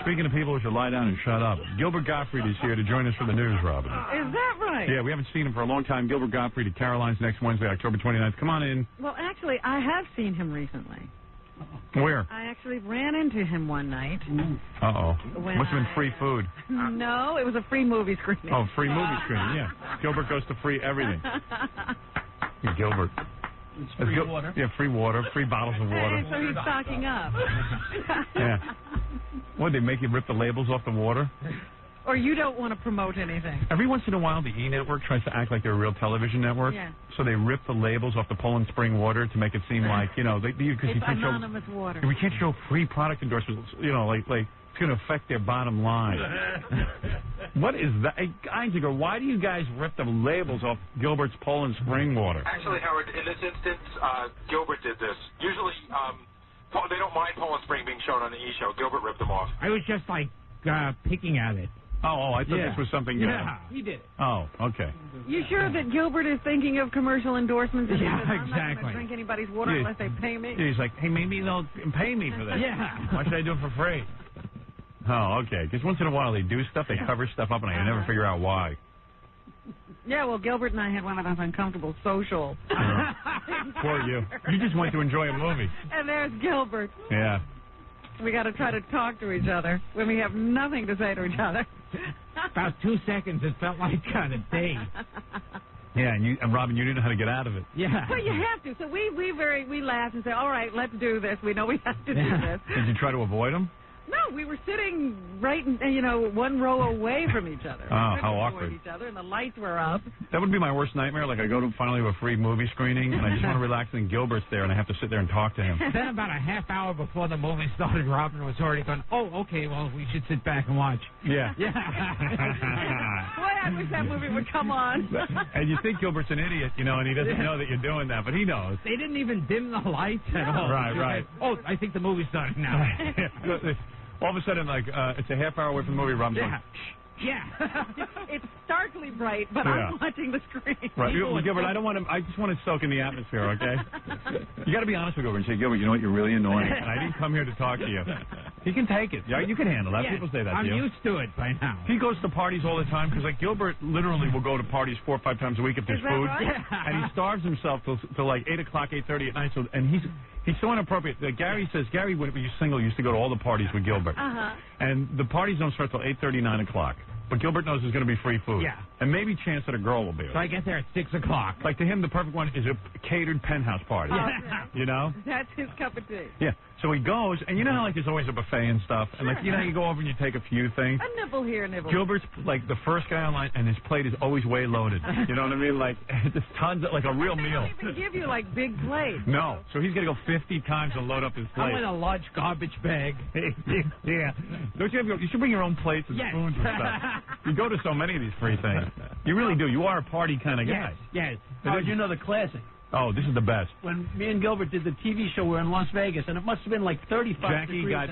Speaking of people who should lie down and shut up, Gilbert Gottfried is here to join us for the news, Robin. Is that right? Yeah, we haven't seen him for a long time. Gilbert Gottfried at Caroline's next Wednesday, October 29th. Come on in. Well, actually, I have seen him recently. Where? I actually ran into him one night. Uh-oh. Must have been free food. No, it was a free movie screening. Oh, free movie screening, yeah. Gilbert goes to free everything. Gilbert. It's free water. Yeah, free water, free bottles of water. So he's stocking up. Yeah. What, they make you rip the labels off the water? Or you don't want to promote anything. Every once in a while, the E! Network tries to act like they're a real television network. Yeah. So they rip the labels off the Poland Spring water to make it seem like, you know, because you can't anonymous water. We can't show free product endorsements, you know, like it's going to affect their bottom line. What is that? Hey, Einziger, why do you guys rip the labels off Gilbert's Poland Spring water? Actually, Howard, in this instance, Gilbert did this. Usually, they don't mind Poland Spring being shown on the E! show. Gilbert ripped them off. I was just like picking at it. Oh, I thought this was something. Yeah, he did it. Oh, okay. You sure that Gilbert is thinking of commercial endorsements? Yeah, I'm not exactly. going to drink anybody's water unless they pay me. He's like, hey, maybe they'll pay me for this. Yeah. Why should I do it for free? Oh, okay. Because once in a while they do stuff, they cover stuff up, and I can never figure out why. Yeah, well, Gilbert and I had one of those uncomfortable social. Poor you. You just went to enjoy a movie. And there's Gilbert. Yeah. We got to try to talk to each other when we have nothing to say to each other. About 2 seconds, it felt like a day. Yeah, and Robin, you didn't know how to get out of it. Yeah. Well, you have to. So we laugh and say, all right, let's do this. We know we have to do this. Did you try to avoid him? No, we were sitting right, one row away from each other. Oh, how awkward. Each other, and the lights were up. That would be my worst nightmare. Like, I go to finally a free movie screening, and I just want to relax, and Gilbert's there, and I have to sit there and talk to him. Then about a half hour before the movie started, Robin was already going, oh, okay, well, we should sit back and watch. Yeah. Boy, I wish that movie would come on. And you think Gilbert's an idiot, and he doesn't know that you're doing that, but he knows. They didn't even dim the lights at all. Right. Oh, I think the movie's starting now. All of a sudden, it's a half hour away from the movie, Rob's like, yeah. It's starkly bright, but I'm watching the screen. Right. Gilbert, I just want to soak in the atmosphere, okay? You got to be honest with Gilbert and say, Gilbert, you know what, you're really annoying, and I didn't come here to talk to you. He can take it. Yeah, you can handle that. People say that to you. I'm used to it by now. He goes to parties all the time, because, Gilbert literally will go to parties 4 or 5 times a week if there's food. Right? And he starves himself till like 8 o'clock, 8:30 at night, and he's so inappropriate. Gary says, Gary, when he was single, used to go to all the parties with Gilbert. And the parties don't start till 8:30, 9 o'clock. But Gilbert knows there's going to be free food. Yeah. And maybe chance that a girl will be there. So I get there at 6 o'clock. Like, to him, the perfect one is a catered penthouse party. You know? That's his cup of tea. Yeah. So he goes, and you know how, there's always a buffet and stuff? And, you go over and you take a few things? A nibble here, nibble. Gilbert's, the first guy online, and his plate is always way loaded. You know what I mean? There's tons of, a real meal. They don't even give you, big plates. No. So he's going to go 50 times to load up his plate. I'm in a large garbage bag. Yeah. Don't you you should bring your own plates and spoons and stuff. You go to so many of these free things. You really do. You are a party kind of guy. Yes. How did you know the classic? Oh, this is the best. When me and Gilbert did the TV show, we were in Las Vegas, and it must have been 35 degrees out.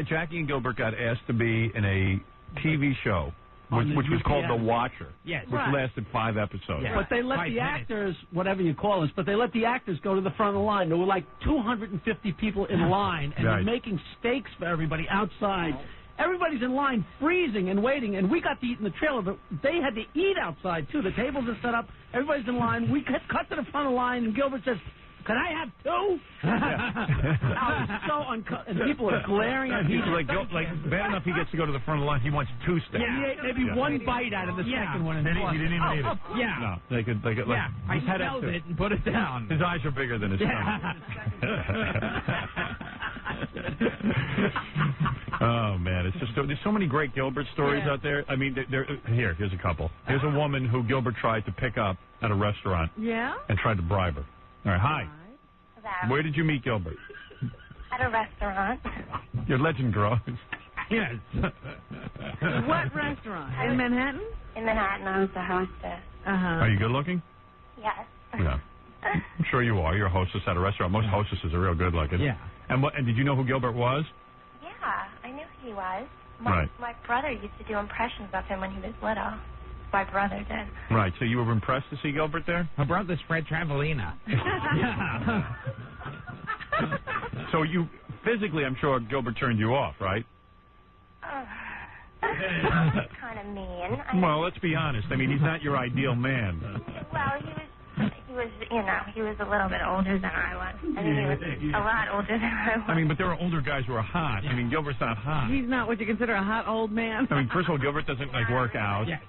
Jackie and Gilbert got asked to be in a TV show, which was called The Watcher, which lasted 5 episodes. Yeah. But they let the actors, whatever you call us, but they let the actors go to the front of the line. There were 250 people in line, and they're making steaks for everybody outside. Everybody's in line freezing and waiting, and we got to eat in the trailer, but they had to eat outside, too. The tables are set up. Everybody's in line. We cut to the front of the line, and Gilbert says, can I have 2? I was so and people are glaring at him. Bad enough he gets to go to the front of the line. He wants 2 steaks. He ate maybe 1 bite out of the second one. And he didn't even eat it. Yeah. No, they could I smelled it and put it down. His eyes are bigger than his stomach. Oh, man. It's just there's so many great Gilbert stories out there. I mean, here's a couple. Here's a woman who Gilbert tried to pick up at a restaurant. Yeah? And tried to bribe her. All right, hi. Hello. Where did you meet Gilbert? At a restaurant. Your legend grows. Yes. What restaurant? In Manhattan? In Manhattan. I was the hostess. Are you good looking? Yes. Yeah. I'm sure you are. You're a hostess at a restaurant. Most hostesses are real good looking. Yeah. And did you know who Gilbert was? Yeah, I knew who he was. Right. My brother used to do impressions of him when he was little. My brother did. Right. So you were impressed to see Gilbert there? Her brother's Fred Travelina. So you physically, I'm sure Gilbert turned you off, right? That's kind of mean. Well, let's be honest. I mean, he's not your ideal man. Well, he was a little bit older than I was. I mean, he was a lot older than I was. I mean, but there are older guys who are hot. I mean, Gilbert's not hot. He's not what you consider a hot old man. I mean, first of all, Gilbert doesn't, like, work out. Yes.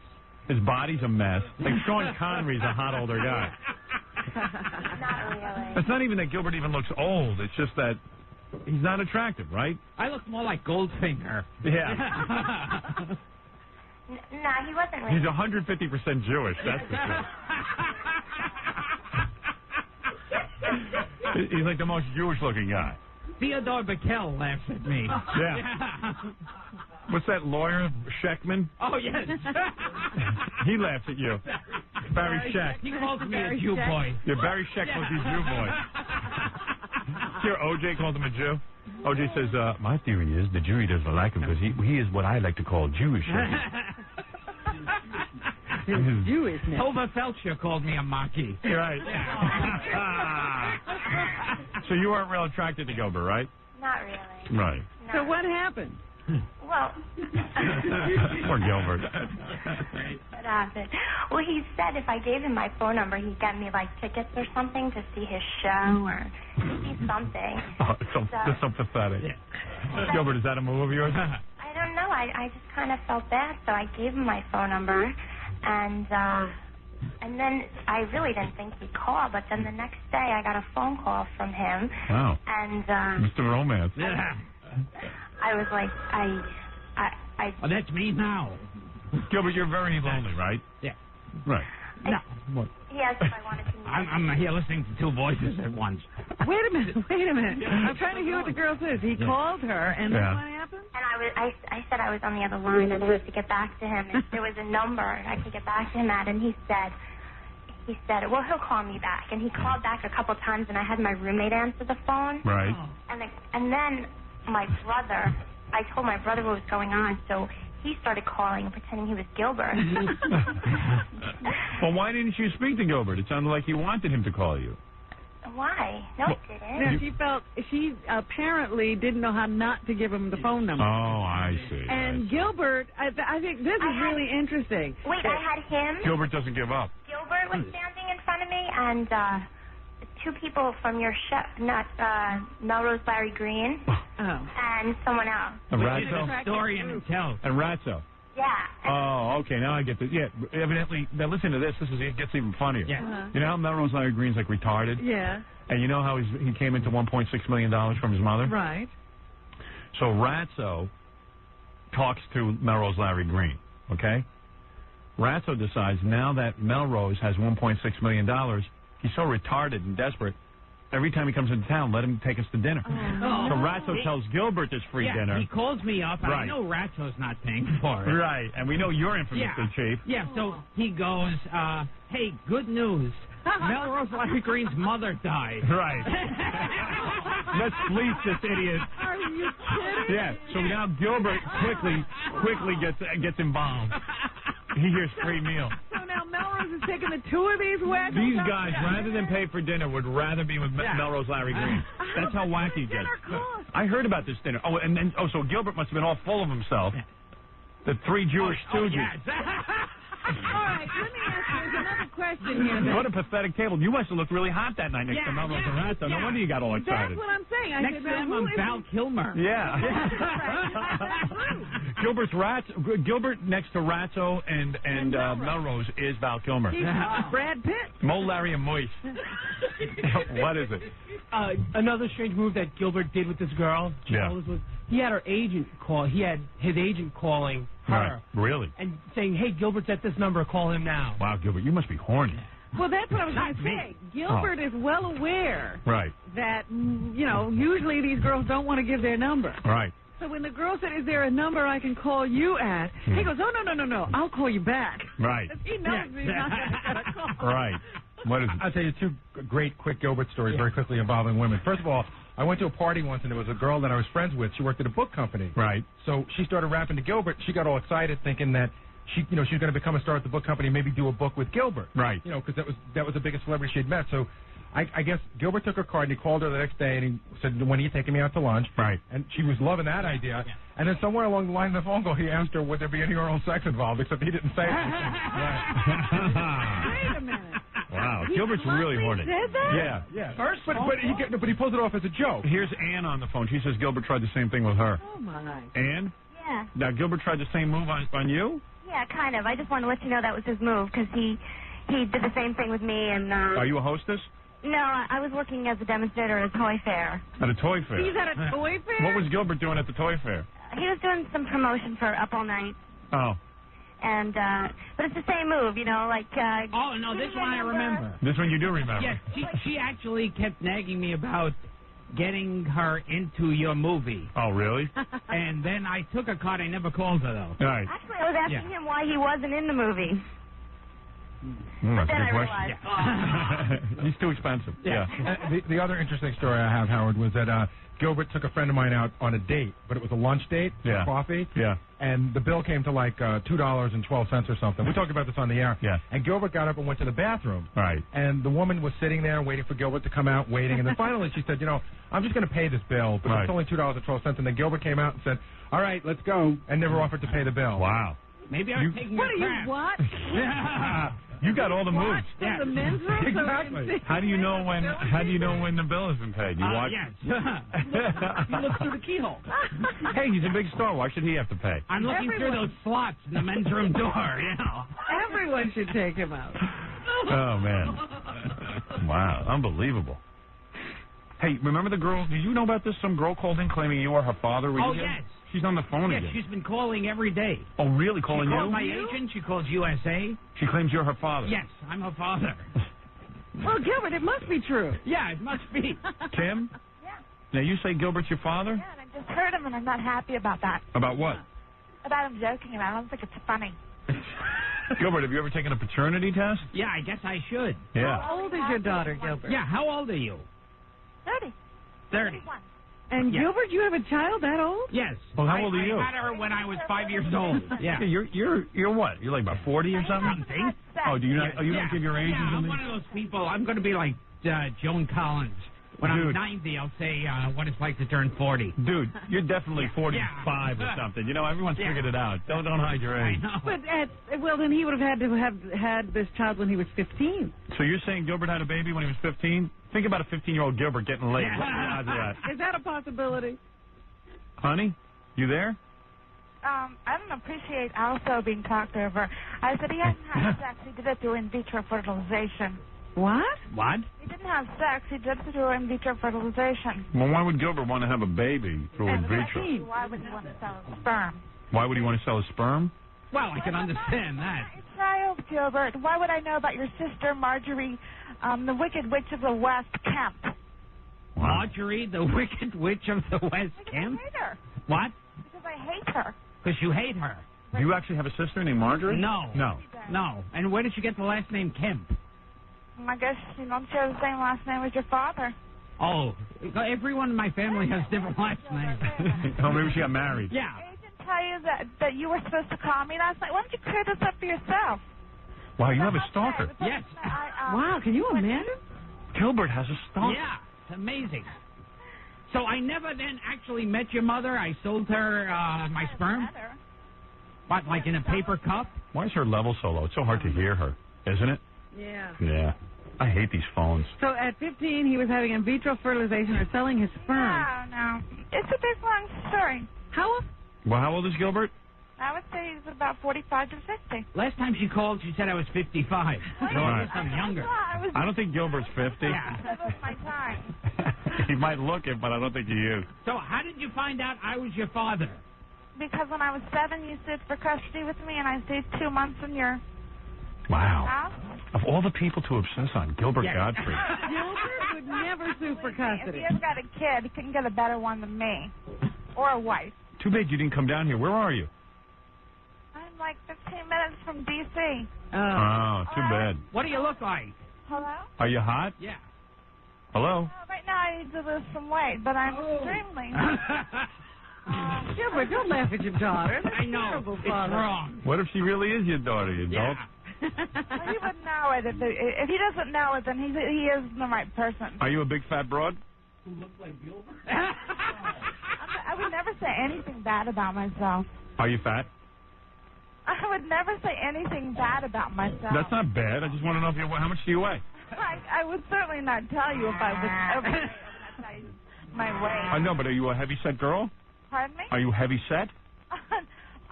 His body's a mess. Like, Sean Connery's a hot older guy. Not really. It's not even that Gilbert even looks old. It's just that he's not attractive, right? I look more like Goldfinger. Yeah. No, he wasn't really. He's 150% Jewish, that's for sure. He's like the most Jewish-looking guy. Theodore Bickel laughs at me. Yeah. What's that lawyer, Scheckman? Oh, yes. He laughs at you. Barry Scheck. He calls me a Jew boy. Yeah, Barry Scheck calls you Jew boy. Here, O.J. called him a Jew. O.J. says, my theory is the jury doesn't like him because he is what I like to call Jewish. Jewish now. Tova Felcher called me a monkey. Right. So you weren't real attracted to Gilbert, right? Not really. Right. No. So what happened? Well. Poor Gilbert. What happened? Well, he said if I gave him my phone number, he'd get me, like, tickets or something to see his show or see something. Oh, that's so pathetic. Yeah. Gilbert, is that a move of yours? I don't know. I just kind of felt bad, so I gave him my phone number, and then I really didn't think he'd call, but then the next day I got a phone call from him. Wow. And Mr. Romance. Yeah. I was like, Oh, that's me now. Gilbert, you're very lonely, right? Yeah. Right. No. he asked if I wanted to meet I'm here listening to two voices at once. Wait a minute. I'm trying to hear what the girl says. He called her, and then what happened? And I said I was on the other line, and I was to get back to him. And there was a number I could get back to him at, and he said, well, he'll call me back. And he called back a couple times, and I had my roommate answer the phone. Right. And then I told my brother what was going on, so he started calling and pretending he was Gilbert. Well, why didn't you speak to Gilbert? It sounded like you wanted him to call you. Why? No, it didn't. No, she apparently didn't know how not to give him the phone number. Oh, I see. And Gilbert, I think this is really interesting. Wait, I had him. Gilbert doesn't give up. Gilbert was standing in front of me, and two people from your show, not Melrose Larry Green, and someone else. And Ratso? Historian himself. And Ratso? Yeah. Oh, okay, now I get this. Yeah, evidently, now listen to this. It gets even funnier. Yeah. You know how Melrose Larry Green's like retarded? Yeah. And you know how he came into $1.6 million from his mother? Right. So Ratso talks to Melrose Larry Green, okay? Ratso decides now that Melrose has $1.6 million, he's so retarded and desperate, every time he comes into town, let him take us to dinner. So Ratso tells Gilbert this free dinner. He calls me up. Right. I know Ratso's not paying for it. Right, and we know you're infamously cheap. Yeah, so he goes, hey, good news. Melrose Larry Green's mother died. Right. Let's fleece this idiot. Are you kidding? Yeah, so now Gilbert quickly gets involved. He hears free meal. So now Melrose is taking the two of these wackos. These guys, rather than pay for dinner, would rather be with Melrose Larry Green. That's how wacky it gets. I heard about this dinner. Oh, and then so Gilbert must have been all full of himself. The three Jewish stooges. All right, let me ask you another question here. Then. What a pathetic table. You must have looked really hot that night next to Melrose and Ratso. No wonder you got all excited. That's what I'm saying. I Next to him, I'm Val Kilmer. Yeah. Gilbert next to Ratso and Melrose is Val Kilmer. Brad Pitt. Mo, Larry, and Moise. What is it? Another strange move that Gilbert did with this girl, Charles, was he had her agent call. He had his agent calling her. Right. Really? And saying, hey, Gilbert's at this number. Call him now. Wow, Gilbert, you must be horny. Well, that's what I was going to say. Gilbert is well aware that, usually these girls don't want to give their number. Right. So when the girl said, is there a number I can call you at? He goes, oh, no, I'll call you back. Right. He knows he's not going to call. Right. What is it? I'll tell you two great, quick Gilbert stories very quickly involving women. First of all, I went to a party once, and there was a girl that I was friends with. She worked at a book company. Right. So she started rapping to Gilbert. She got all excited thinking that she was going to become a star at the book company, maybe do a book with Gilbert. Right. Because that was the biggest celebrity she had met. So I guess Gilbert took her card and he called her the next day and he said, when are you taking me out to lunch? Right. And she was loving that idea. Yeah. And then somewhere along the line of the phone call, he asked her, would there be any oral sex involved, except he didn't say anything. Wait a minute. Wow, Gilbert's really horny. Said that? Yeah. First, but he pulls it off as a joke. Here's Ann on the phone. She says Gilbert tried the same thing with her. Oh, my. Ann? Yeah. Now, Gilbert tried the same move on you? Yeah, kind of. I just wanted to let you know that was his move because he did the same thing with me. And Are you a hostess? no, I was working as a demonstrator at a toy fair. At a toy fair? He's at a toy fair? What was Gilbert doing at the toy fair? He was doing some promotion for Up All Night. Oh. And but it's the same move, you know, like. Oh, no, this one I remember. This one you do remember. Yes, she actually kept nagging me about getting her into your movie. Oh, really? And then I took a card. I never called her, though. Right. Actually, I was asking him why he wasn't in the movie. That's Then a I good question. realized. He's too expensive. Yeah. The other interesting story I have, Howard, was that Gilbert took a friend of mine out on a date, but it was a lunch date for coffee. Yeah. And the bill came to like $2.12 or something. We talked about this on the air. Yeah. And Gilbert got up and went to the bathroom. Right. And the woman was sitting there waiting for Gilbert to come out, waiting. And then finally she said, you know, I'm just going to pay this bill, but it's only $2.12. And then Gilbert came out and said, all right, let's go, and never offered to pay the bill. Wow. Maybe I'm taking your crap. What? You got all the moves. In the men's room? Exactly. How do you know when the bill has been paid? You watch? Yes. He looks through the keyhole. Hey, he's a big star. Why should he have to pay? I'm looking through those slots in the men's room door, you know. Everyone should take him out. Oh, man. Wow. Unbelievable. Hey, remember the girl? Did you know about this? Some girl called in claiming you were her father. Oh, yes. She's on the phone Yes, again. she's been calling every day. Oh, really? Calling She calls you? my agent. She calls USA. She claims you're her father. Yes, I'm her father. Well, Gilbert, it must be true. Yeah, it must be. Kim? Yeah. Now, you say Gilbert's your father? Yeah, and I just heard him, and I'm not happy about that. About what? About him joking about it. I don't think it's funny. Gilbert, have you ever taken a paternity test? Yeah, I guess I should. Yeah. How old is your daughter, Gilbert? Yeah, how old are you? 30. 30. 31. And Yeah. Gilbert, you have a child that old? Yes. Well, how old are you? I had her when I was 5 years old. Yeah. You're what? You're like about 40 or something? Something. Oh, do you not? Oh, you don't give your age or Yeah, I'm something? one of those people. I'm going to be like Joan Collins. When Dude. I'm 90, I'll say what it's like to turn 40. Dude, you're definitely 45 or something. You know, everyone's figured it out. Don't hide your I age. know. But well, then he would have had to have had this child when he was 15. So you're saying Gilbert had a baby when he was 15? Think about a 15-year-old Gilbert getting laid. What are the odds of that? Is that a possibility? Honey, you there? I don't appreciate also being talked over. I said he hasn't had sex. He did it through in vitro fertilization. What? What? He didn't have sex. He did it through in vitro fertilization. Well, why would Gilbert want to have a baby through in vitro? Why would he want to sell his sperm? Why would he want to sell his sperm? Well, I can understand that. It's child, Gilbert. Why would I know about your sister, Marjorie, the Wicked Witch of the West, Kemp? Marjorie, the Wicked Witch of the West Because Kemp? I hate her. What? Because I hate her. Because you hate her. Do you actually have a sister named Marjorie? No. No. No. And where did you get the last name Kemp? I guess you don't share the same last name as your father. Oh, everyone in my family has different last names. Oh, maybe she got married. Yeah. I didn't tell you that you were supposed to call me last night. Why don't you clear this up for yourself? Wow, you have a stalker. Yes. Wow, can you imagine? Gilbert has a stalker. Yeah, it's amazing. So I never then actually met your mother. I sold her my sperm. What, like in a paper cup? Why is her level so low? It's so hard to hear her, isn't it? Yeah. Yeah. I hate these phones. So at 15, he was having in vitro fertilization or selling his sperm. No. It's a big long story. Well, how old is Gilbert? I would say he's about 45 to 50. Last time she called, she said I was 55. No, I guess I'm younger. I don't think Gilbert's 50. Yeah. That was my time. He might look it, but I don't think he is. So how did you find out I was your father? Because when I was 7, you stood for custody with me, and I stayed 2 months in your Wow. house. Of all the people to obsess on, Gilbert Gottfried. Gilbert would never sue for If custody. he ever got a kid, he couldn't get a better one than me. Or a wife. Too bad you didn't come down here. Where are you? I'm like 15 minutes from D.C. Oh, too bad. What do you look like? Hello? Are you hot? Yeah. Hello? Right now I need to lose some weight, but I'm extremely... Gilbert, don't laugh at your daughter. That's I know. terrible, It's Father. wrong. What if she really is your daughter, you Yeah. adult? Well, he would know it. If he doesn't know it, then he isn't the right person. Are you a big fat broad? Who looks like Gilbert? I would never say anything bad about myself. Are you fat? I would never say anything bad about myself. That's not bad. I just want to know if how much do you weigh? I would certainly not tell you if I was overweight. My weight. I know, but are you a heavy set girl? Pardon me? Are you heavy set?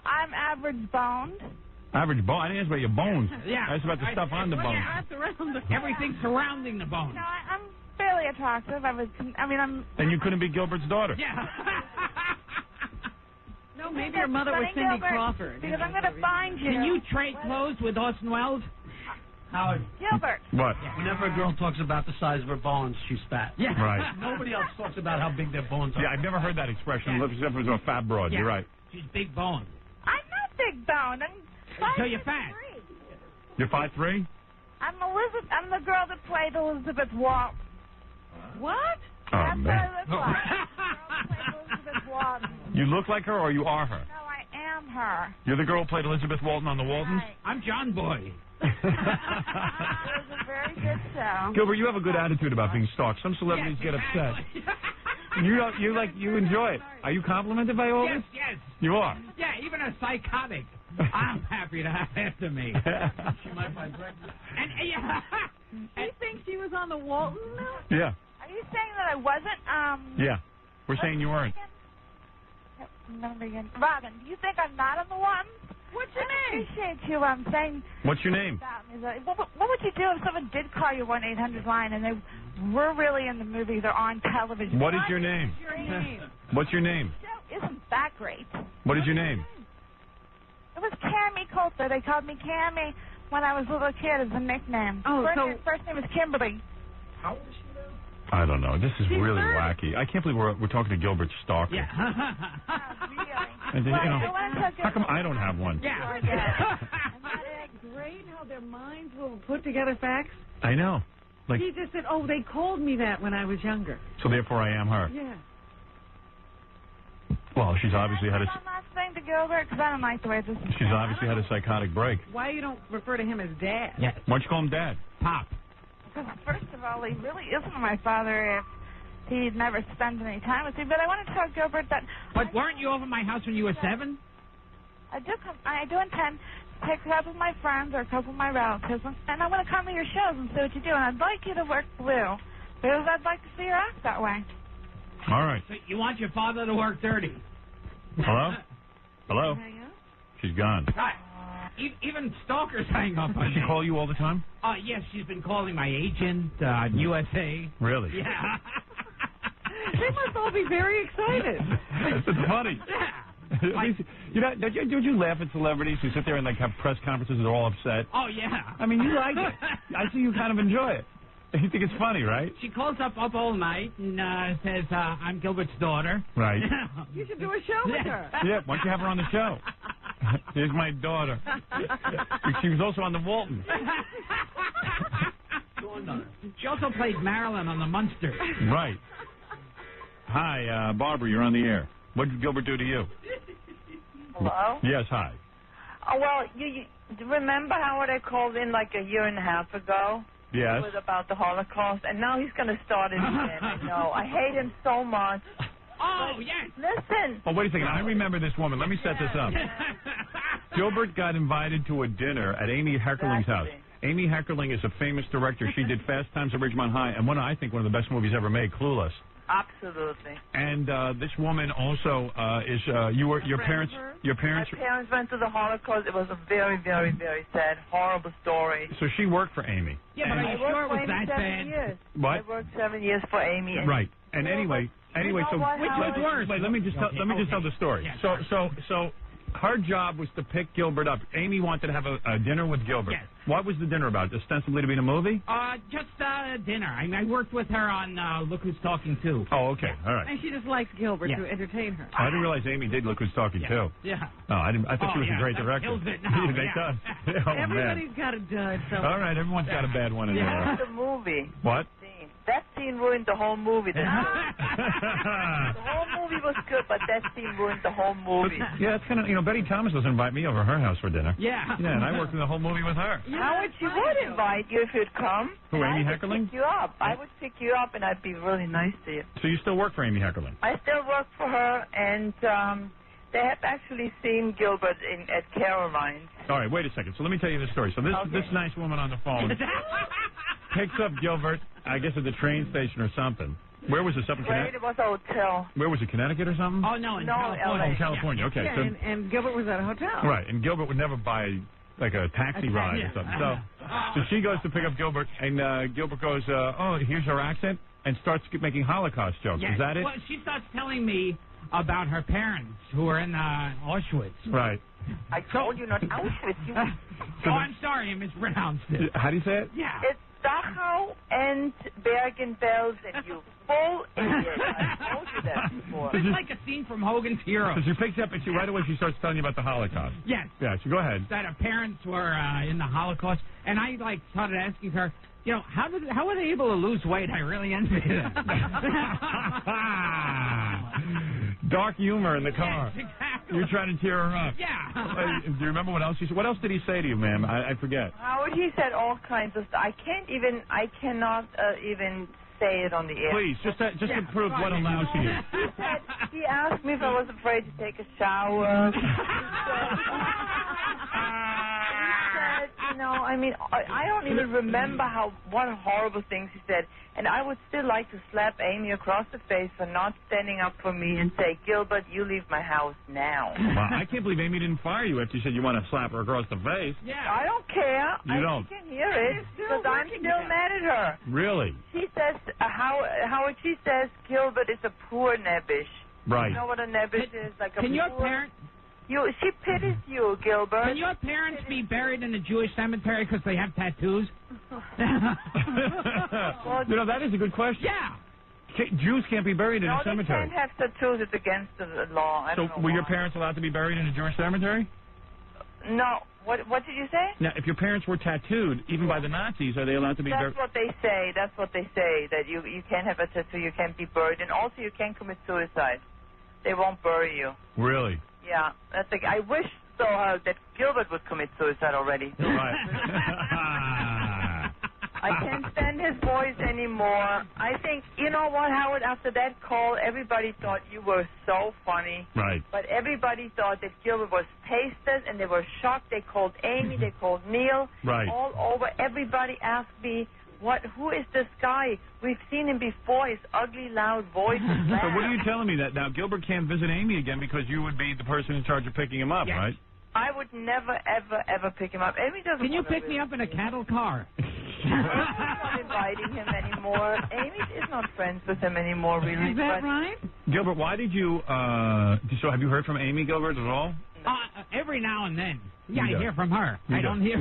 I'm average boned. Average bone? I didn't ask about your bones. Yeah. I asked about the stuff on the bones. Everything surrounding the bones. No, I'm fairly attractive. I'm... Then you couldn't be Gilbert's daughter. Yeah. No, maybe your mother was Cindy Gilbert, Crawford. Because I'm going to find you. Can you trade clothes with Orson Welles? Howard. Gilbert. What? Whenever a girl talks about the size of her bones, she's fat. Yeah. Right. Nobody else talks about how big their bones are. Yeah, I've never heard that expression, except for a fat broad. Yeah. You're right. She's big boned. I'm not big boned. I'm 5'3". So you're fat. You're 5'3"? I'm the girl that played Elizabeth Walton. What? Oh, That's man. what I look like. The girl that played Elizabeth Walton. You look like her or you are her? No, I am her. You're the girl who played Elizabeth Walton on the Waltons? Right. I'm John Boy. It was a very good show. Gilbert, you have a good attitude about being stalked. Some celebrities get upset. You enjoy it. Are you complimented by all this? Yes. You are? Yeah, even a psychotic. I'm happy to have after me. She might buy breakfast. And You think she was on the Walton? Yeah. Are you saying that I wasn't, Yeah. We're saying you weren't. Robin, do you think I'm not on the one? What's your name? I appreciate you saying What's your name? about me. What would you do if someone did call your 1-800 line and they were really in the movies or on television? What is your name? Your name. What's your name? The show isn't that great. What is your name? It was Cammy Coulter. They called me Cammy when I was a little kid as a nickname. Oh, First name is Kimberly. How old is she now? I don't know. This is really wacky. I can't believe we're talking to Gilbert's stalker. yeah. Really? And, you know, how come I don't have one? Yeah. Isn't that great how their minds will put together facts? I know. Like, He just said, oh, they called me that when I was younger. so therefore I am her. Yeah. Well, she's obviously had a One last thing to Gilbert, because I don't like the way this is. she's obviously had a psychotic break. Why you don't refer to him as Dad? Yes. Why don't you call him Dad? Pop. Because first of all, he really isn't my father if he never spends any time with me. But I want to tell Gilbert that. But weren't you over my house when you were 7? I do intend to take a couple of my friends or a couple of my relatives, and I want to come to your shows and see what you do. And I'd like you to work blue, because I'd like to see your act that way. All right. So you want your father to work dirty? Hello? Hello? She's gone. Even stalkers hang up on Does she me. call you all the time? Yes, she's been calling my agent, USA. Really? Yeah. They must all be very excited. It's funny. Yeah. Don't you laugh at celebrities who sit there and like have press conferences and they're all upset? Oh, yeah. I mean, you like it. I see you kind of enjoy it. You think it's funny, right? She calls up all night and says, I'm Gilbert's daughter. Right. You should do a show with her. Yeah, why don't you have her on the show? Here's my daughter. She was also on the Waltons. She also played Marilyn on the Munsters. Right. Hi, Barbara, you're on the air. What did Gilbert do to you? Hello? Yes, hi. Oh, well, you remember Howard I called in like a year and a half ago? Yes. It was about the Holocaust, and now he's going to start it again. I know. I hate him so much. Oh, yes. Listen. Oh, wait a second. I remember this woman. Let me set this up. Gilbert got invited to a dinner at Amy Heckerling's house. Amy Heckerling is a famous director. She did Fast Times at Ridgemont High, and I think one of the best movies ever made, Clueless. Absolutely. And this woman also is your parents. My parents went through the Holocaust. It was a very, very, very sad, horrible story. So she worked for Amy. Yeah, but are you sure it was that bad? Years. What? I worked 7 years for Amy. And right. And anyway, so which was worse? Wait, let me just tell the story. Yeah, So her job was to pick Gilbert up. Amy wanted to have a dinner with Gilbert. Yes. What was the dinner about? Ostensibly to be in a movie? Just dinner. I worked with her on Look Who's Talking Too. Oh, okay. All right. And she just likes Gilbert to entertain her. I didn't realize Amy did Look Who's Talking Too. Yeah. No, I didn't. I thought she was a great that director. kills it now, They yeah. does. Oh, Everybody's man. got a dud. So. All right, everyone's got a bad one in there. the movie. What? That scene ruined the whole movie. The whole movie was good, but that scene ruined the whole movie. Yeah, it's kind of, Betty Thomas doesn't invite me over her house for dinner. Yeah. Yeah, and I worked in the whole movie with her. Howard, she would invite you if you'd come. Who, Amy Heckerling? Pick you up. I would pick you up, and I'd be really nice to you. So you still work for Amy Heckerling? I still work for her, and they have actually seen Gilbert at Caroline's. All right, wait a second. So let me tell you the story. So this nice woman on the phone picks up Gilbert, I guess at the train station or something. Where was this, up in Connecticut? It was a hotel. Where was it, Connecticut or something? Oh, no, in California. Oh, California, okay. Yeah, So, and Gilbert was at a hotel. right, and Gilbert would never buy, like, a taxi ride or something. So she goes to pick up Gilbert, and Gilbert goes, oh, here's her accent, and starts making Holocaust jokes. Yes. Is that it? Well, she starts telling me about her parents who were in Auschwitz. Right. I told you not Auschwitz. Oh, I'm sorry, I mispronounced it. How do you say it? Yeah. It's Dachau and Bergen-Belsen, you full idiot. I told you that before. It's like a scene from Hogan's Heroes. So she picks up, and right away she starts telling you about the Holocaust. Yes. Yeah, so go ahead. That her parents were in the Holocaust, and I started asking her, how were they able to lose weight? I really envy them. Dark humor in the car. Yes, exactly. You're trying to cheer her up. Yeah. Do you remember what else she said? What else did he say to you, ma'am? I forget. Howard, he said all kinds of stuff. I cannot even say it on the air. Please, just to prove what allows you. He asked me if I was afraid to take a shower. He said, I don't even remember what horrible things he said. And I would still like to slap Amy across the face for not standing up for me and say, Gilbert, you leave my house now. Well, I can't believe Amy didn't fire you after you said you want to slap her across the face. Yeah. I don't care. You don't? I can hear it because I'm still mad at her. Really? She says, Howard, she says Gilbert is a poor nebbish. Right. You know what a nebbish is? Like a Can your poor... parents... She pities you, Gilbert. Can your parents be buried in a Jewish cemetery because they have tattoos? Well, that is a good question. Yeah. Jews can't be buried in a cemetery. No, they can't have tattoos. It's against the law. I don't know were your why. parents allowed to be buried in a Jewish cemetery? No. What did you say? Now, if your parents were tattooed, even by the Nazis, are they allowed to be buried? That's what they say. That's what they say, that you can't have a tattoo, you can't be buried, and also you can't commit suicide. They won't bury you. Really? Yeah. I wish so that Gilbert would commit suicide already. Right. I can't stand his voice anymore. I think, you know what, Howard, after that call, everybody thought you were so funny. Right. But everybody thought that Gilbert was tasteless, and they were shocked. They called Amy, they called Neil. Right. All over. Everybody asked me, who is this guy? We've seen him before. His ugly, loud voice. So what are you telling me that now Gilbert can't visit Amy again because you would be the person in charge of picking him up, right? I would never, ever, ever pick him up. Amy doesn't. Can you pick me up in a cattle car? Amy's not inviting him anymore. Amy is not friends with him anymore, really. Is that right? Gilbert, why did you, so have you heard from Amy, Gilbert, at all? Every now and then. Yeah, You I do. hear from her. You I don't hear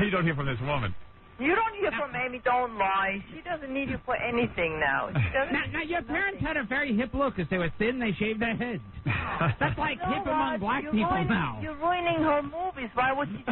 You don't hear from this woman. You don't hear from Amy. Don't lie. She doesn't need you for anything now. Now, your parents had a very hip look because they were thin. They shaved their heads. That's like hip among black people now. You're ruining her movies. Why would she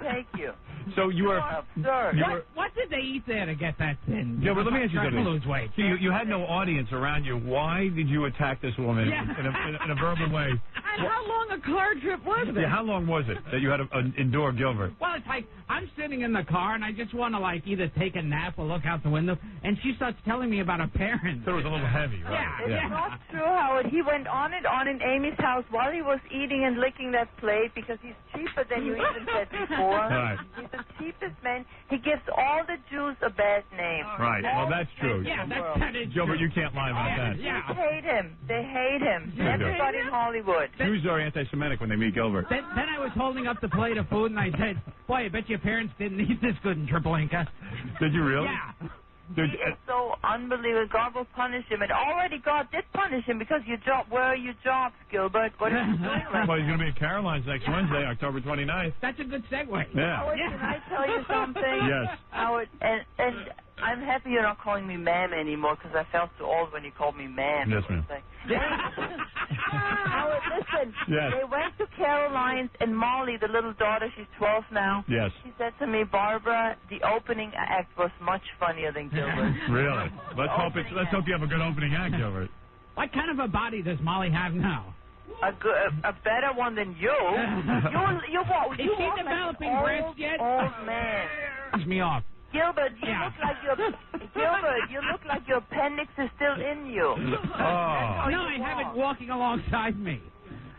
take you? So you are absurd. What did they eat there to get that thin? Yeah, but let me ask you Trying to something. lose weight. See, you had no audience around you. Why did you attack this woman in a verbal way? And how long a car trip was it? Yeah, how long was it that you had to endure Gilbert? Well, it's like I'm sitting in the car and I just want to either take a nap or look out the window, and she starts telling me about her parents. So it was a little heavy, right? Yeah. It's not true, Howard. He went on and on in Amy's house while he was eating and licking that plate because he's cheaper than you even said before. Right. He's the cheapest man. He gives all the Jews a bad name. Right. Well, that's true. Yeah, that is Gilbert, true. you can't lie about that. Yeah. They hate him. They hate him. Yeah, they do. Everybody in Hollywood. Jews are anti-Semitic when they meet Gilbert. Then I was holding up the plate of food and I said, "Boy, I bet your parents didn't eat this good in Triple Inca." Did you really? Yeah. He is so unbelievable. God will punish him. And already God did punish him because where are your jobs, Gilbert? What are you doing right Well, he's going to be at Caroline's next Wednesday, October 29th. That's a good segue. Yeah. Howard, can I tell you something? Yes. Howard, and I'm happy you're not calling me ma'am anymore because I felt so old when you called me ma'am. Yes, ma'am. Howard, listen. Yes. They went to Caroline's, and Molly, the little daughter, she's 12 now. Yes. She said to me, Barbara, the opening act was much funnier than Gilbert. Really? Let's hope you have a good opening act, Gilbert. What kind of a body does Molly have now? A better one than you. You Is she developing breasts yet? Old man. Push me off. Gilbert, you look like your appendix is still in you. Oh. No, I have it walking alongside me.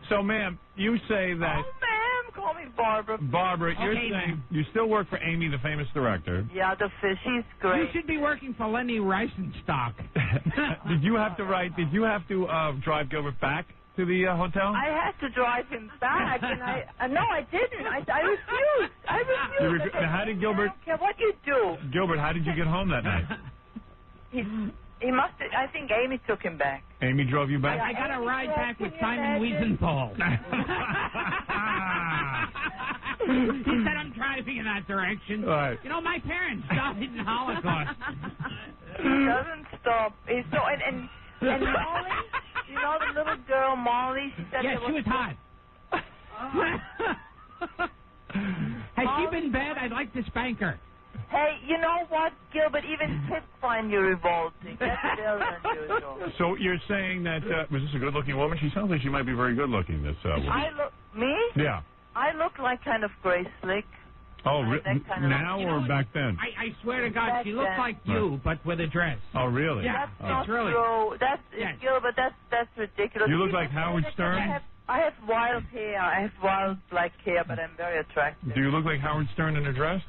So, ma'am, you say that... Oh, ma'am, call me Barbara. Barbara, you're saying you still work for Amy, the famous director. Yeah, she's great. You should be working for Lenny Riefenstock. Did you have to drive Gilbert back to the hotel? I had to drive him back, and no, I didn't. I refused. How did Gilbert... I don't care what you do. Gilbert, how did you get home that night? He must have, I think Amy took him back. Amy drove you back? I got a ride back with Simon Wiesenthal. He said I'm driving in that direction. Right. You know, my parents died in the Holocaust. He doesn't stop. He's so, and Molly, you know the little girl Molly? She said she was hot. Has she been bad? I'd like to spank her. Hey, you know what, Gilbert? Even kids find you revolting. That's still unusual. So you're saying that, was this a good-looking woman? She sounds like she might be very good-looking, this woman. Me? Yeah. I look like kind of Grace Slick. Oh, now or back then? I swear to God, she looks like you, but with a dress. Oh, really? Yeah, That's really true. Gilbert, that's ridiculous. You look like Howard Stern? I have wild hair. I have wild black hair, but I'm very attractive. Do you look like Howard Stern in a dress?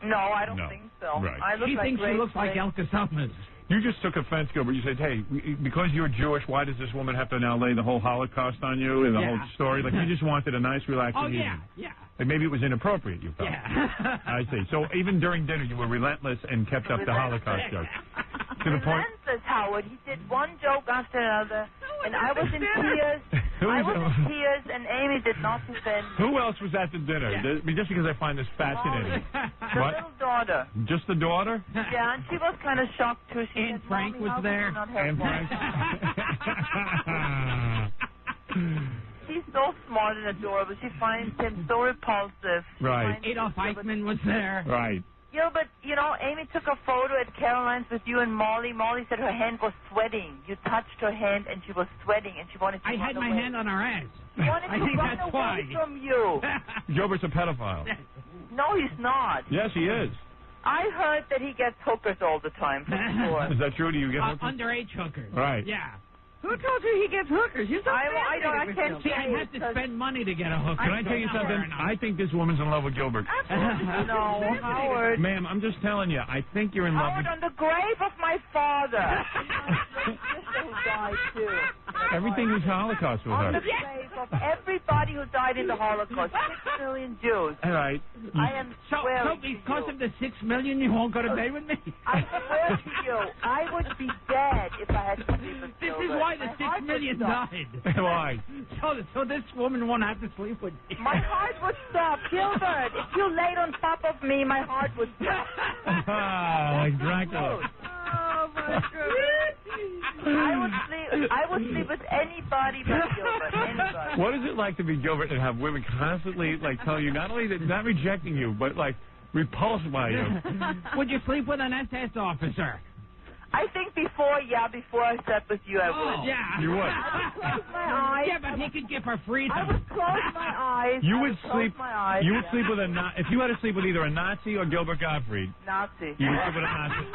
No, I don't think so. Right. She thinks she looks like Elka Summers. You just took offense, Gilbert. You said, hey, because you're Jewish, why does this woman have to now lay the whole Holocaust on you and the whole story? Like, you just wanted a nice, relaxing evening. Like, maybe it was inappropriate, you felt. Yeah. I see. So even during dinner, you were relentless and kept up the Holocaust joke. To the point. Relentless, Howard. He did one joke after another, and I was in tears. And Amy did not defend me. Who else was at the dinner? Just because I find this fascinating. The little daughter. Just the daughter? Yeah, and she was kind of shocked, too. And Frank was there. And Frank. She's so smart and adorable. She finds him so repulsive. Right. Adolf Eichmann was there. Right. Gilbert, you know, Amy took a photo at Caroline's with you and Molly. Molly said her hand was sweating. You touched her hand and she was sweating and she wanted to I had my hand on her ass. She wanted to run away from you. Gilbert's a pedophile. No, he's not. Yes, he is. I heard that he gets hookers all the time. For sure. Is that true? Do you get hookers? Underage hookers. Right. Yeah. Who told you he gets hookers? You I can't see. I have to spend money to get a hooker. Can I tell you something? I think this woman's in love with Gilbert. No, Howard. Ma'am, I'm just telling you. I think you're in love with... Howard, on the grave of my father. Who died too. Everything is Holocaust with her. On the grave of everybody who died in the Holocaust. 6 million Jews. All right. I am swearing so because of the 6 million, you won't go to bed with me? I swear to you, I would be dead if I had to sleep with This Gilbert. is why the 6 million died. Why? So this woman won't have to sleep with me. My heart would stop. Gilbert, if you laid on top of me, my heart would stop. Like Dracula. Oh, my goodness. I would sleep with anybody but Gilbert. Anybody. What is it like to be Gilbert and have women constantly, like, tell you not only that not rejecting you, but, like, repulsed by you? Would you sleep with an SS officer? I think before I slept with you, I would. Yeah. You would? I would close my eyes. Yeah, but he could give her freedom. I would close my eyes. You would sleep. You would sleep with if you had to sleep with either a Nazi or Gilbert Gottfried. Nazi. You would sleep with a Nazi.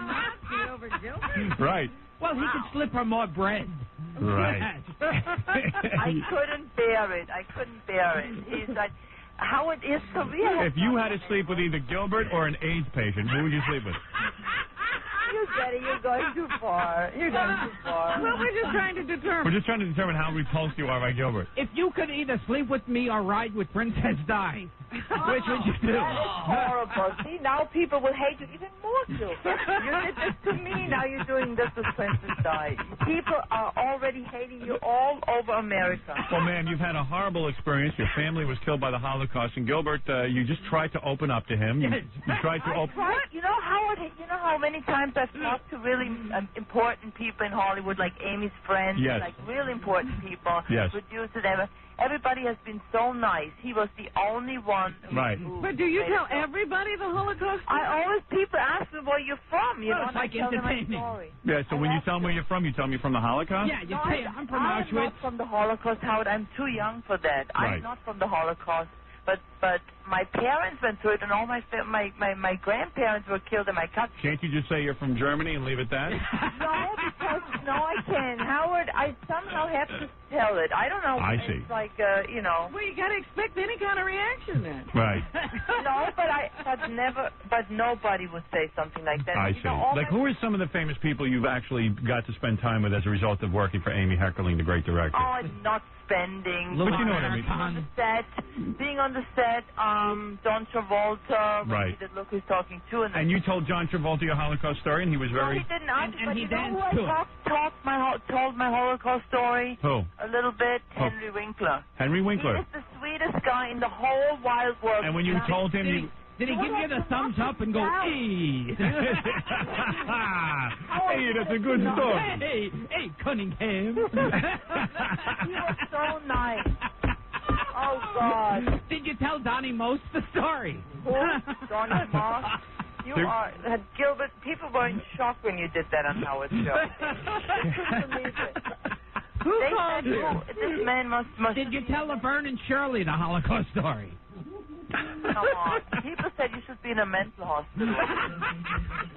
Nazi over Gilbert? Right. Well, he could slip her more bread. Right. I couldn't bear it. He's like, Howard is career. If you had to sleep with either Gilbert or an AIDS patient, who would you sleep with? You're going too far. Well, we're just trying to determine. We're just trying to determine how repulsed you are by Gilbert. If you could either sleep with me or ride with Princess Di, which would you do? That is horrible. See, now people will hate you even more, too. You did this to me, now you're doing this with Princess Di. People are already hating you all over America. Well, ma'am, you've had a horrible experience. Your family was killed by the Holocaust. And, Gilbert, you just tried to open up to him. You tried to open... You know, Howard, you know how many times I've talked to really important people in Hollywood, like Amy's friends, like really important people, producers, everybody has been so nice. He was the only one who But do you tell everybody the Holocaust story? People ask me where you're from, you know, it's like entertaining. Yeah, so when you tell them where you're from you're from the Holocaust? Yeah, you say, I'm from Auschwitz. I'm not from the Holocaust, Howard. I'm too young for that. I'm not from the Holocaust. But my parents went through it, and all my grandparents were killed, and my cousins. Can't you just say you're from Germany and leave it that? No, I can't. Howard, I somehow have to tell it. I don't know. I see. It's like, you know. Well, you got to expect any kind of reaction then. Right. No, but nobody would say something like that. I see. Like, who are some of the famous people you've actually got to spend time with as a result of working for Amy Heckerling, the great director? Oh, not spending. But you know what I mean. Being on the set, John Travolta. Right. He did Look Who's Talking To. And you told John Travolta your Holocaust story, and he was very... No, he didn't. And he danced to it. Told my Holocaust story. Who? A little bit. Henry Winkler. Henry Winkler. He is the sweetest guy in the whole wide world. And when you told him... Did he give you the thumbs up and go, hey? Hey, that's a good story. Hey, Cunningham. He was so nice. Oh, God. Did you tell Donnie Most the story? Who? Donnie Most? You are, Gilbert, people were in shock when you did that on Howard's show. I couldn't believe it. Who called you? This man must Did you tell Laverne and Shirley the Holocaust story? Come on. People said you should be in a mental hospital.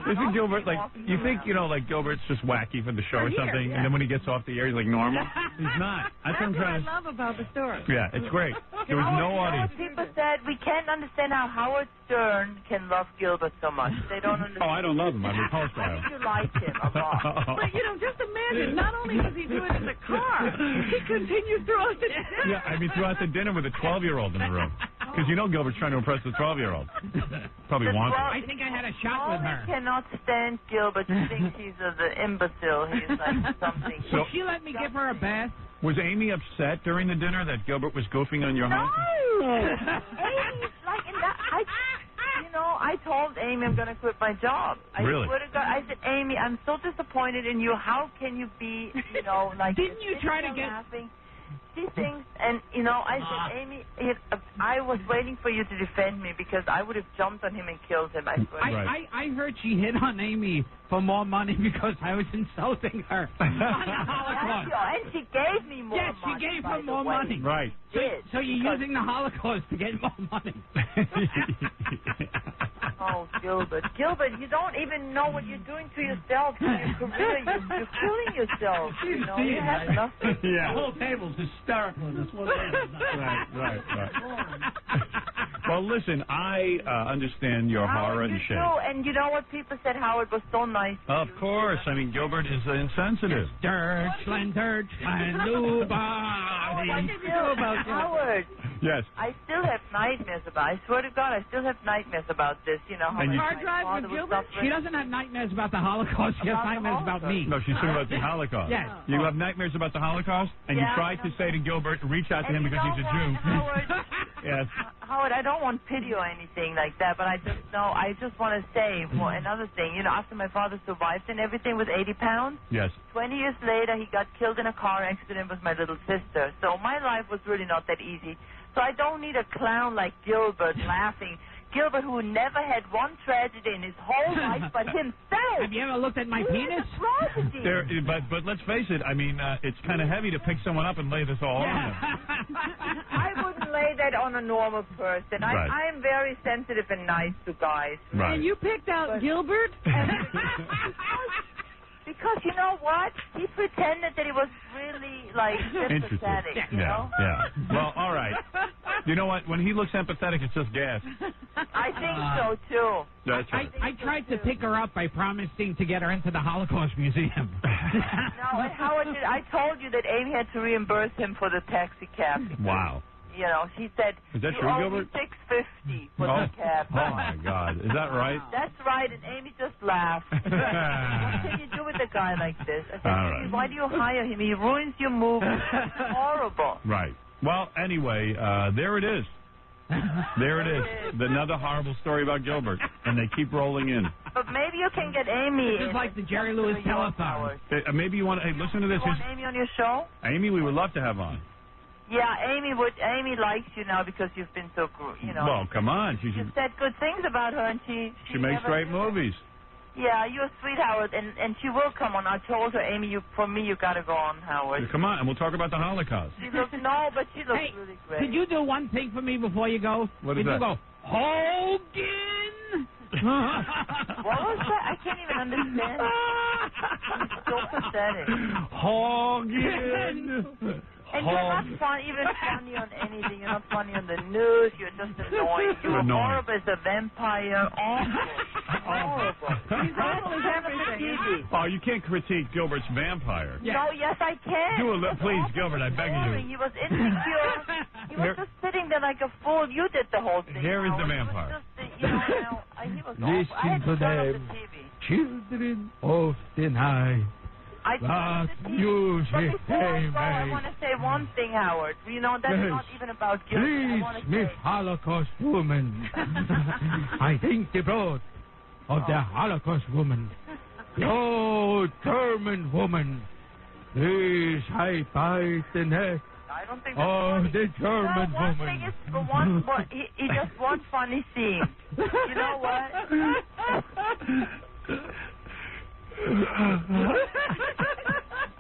Isn't Gilbert, like, you think, you know, like, Gilbert's just wacky for the show or something, and then when he gets off the air, he's like normal? He's not. That's what I love about the story. Yeah, it's great. There was no audience. People said we can't understand how Howard Stern can love Gilbert so much. They don't understand. Oh, I don't love him. I'm repulsed by him. You like him a lot. But, you know, just imagine, not only does he do it in the car, he continues throughout the dinner. Yeah, I mean, throughout the dinner with a 12-year-old in the room. Because you know Gilbert's trying to impress the 12-year-old. Probably wants it. I think I had a shot with her. I cannot stand Gilbert. He thinks he's an imbecile. He's like something. So, would she let me give her a bath? Was Amy upset during the dinner that Gilbert was goofing on your home? No! Amy's like in that... I told Amy I'm going to quit my job. Really? I swear to God, I said, Amy, I'm so disappointed in you. How can you be, you know, like... Didn't you try to get... Laughing? She thinks, and, you know, I said, Amy, I was waiting for you to defend me because I would have jumped on him and killed him. I heard she hit on Amy for more money because I was insulting her on the Holocaust. And she gave me more money. Yes, she gave her more money. Right. So you're using the Holocaust to get more money. Oh, Gilbert. Gilbert, you don't even know what you're doing to yourself in your career. You're killing yourself. You know, you have nothing. Yeah. The whole table's hysterical in this one. Right. Well, listen, I understand your horror and shame. And you know what? People said Howard was so nice. Of course. I mean, Gilbert is insensitive. Deutschland, nobody. What did you do about Howard? Yes. I still have nightmares about it. I swear to God, I still have nightmares about this. You know, how hard drive with Gilbert? She doesn't have nightmares about the Holocaust. She has nightmares about me. No, she's talking about the Holocaust. Yes. You have nightmares about the Holocaust, and you tried to say to Gilbert, reach out to him because he's a Jew. Howard, yes. Howard, I don't want pity or anything like that, but I just want to say another thing. You know, after my father survived and everything with 80 pounds, yes. 20 years later, he got killed in a car accident with my little sister. So my life was really not that easy. So I don't need a clown like Gilbert laughing. Gilbert, who never had one tragedy in his whole life but himself. Have you ever looked at my penis? But let's face it. I mean, it's kind of heavy to pick someone up and lay this all on them. I wouldn't lay that on a normal person. Right. I am very sensitive and nice to guys. Right. And you picked out Gilbert? Because you know what? He pretended that he was really, like, sympathetic, you know? Yeah. Well, all right. You know what? When he looks empathetic, it's just gas. I think so, too. That's right. I tried to pick her up by promising to get her into the Holocaust Museum. No, and Howard, I told you that Amy had to reimburse him for the taxi cab. Wow. You know, she said, is that true, Gilbert? $6.50 for the cab. Oh, my God. Is that right? That's right, and Amy just laughed. What can you do with a guy like this? I said, why do you hire him? He ruins your movie. It's horrible. Right. Well, anyway, there it is. There it is. Another horrible story about Gilbert. And they keep rolling in. But maybe you can get Amy. This is like the Jerry Lewis telethon. Maybe you want to... Hey, listen to this. You want Amy on your show? Amy, we would love to have on. Yeah, Amy likes you now because you've been so, Well, come on. You said good things about her, and she makes great movies. Yeah, you're a sweet, Howard, and she will come on. I told her, Amy, you got to go on, Howard. Come on, and we'll talk about the Holocaust. She looks really great. Could you do one thing for me before you go? What is that? You go, Hogan! What was that? I can't even understand. It's so pathetic. Hogan! And you're not funny on anything. You're not funny on the news. You're just annoying. You're horrible as a vampire. Horrible. He's horrible as everything. Oh, you can't critique Gilbert's vampire. No, yes, I can. Please, Gilbert, I beg you. He was insecure. He was just sitting there like a fool. You did the whole thing. Here is the vampire. He was awful. I had to turn off the TV. Children of the night. I want to say one thing, Howard. That's not even about Gilbert. Please, Miss Holocaust woman. I think the blood of the Holocaust woman, the old German woman. Please, I bite the neck I don't think of the German one woman. Thing is, he just wants funny scenes. You know what?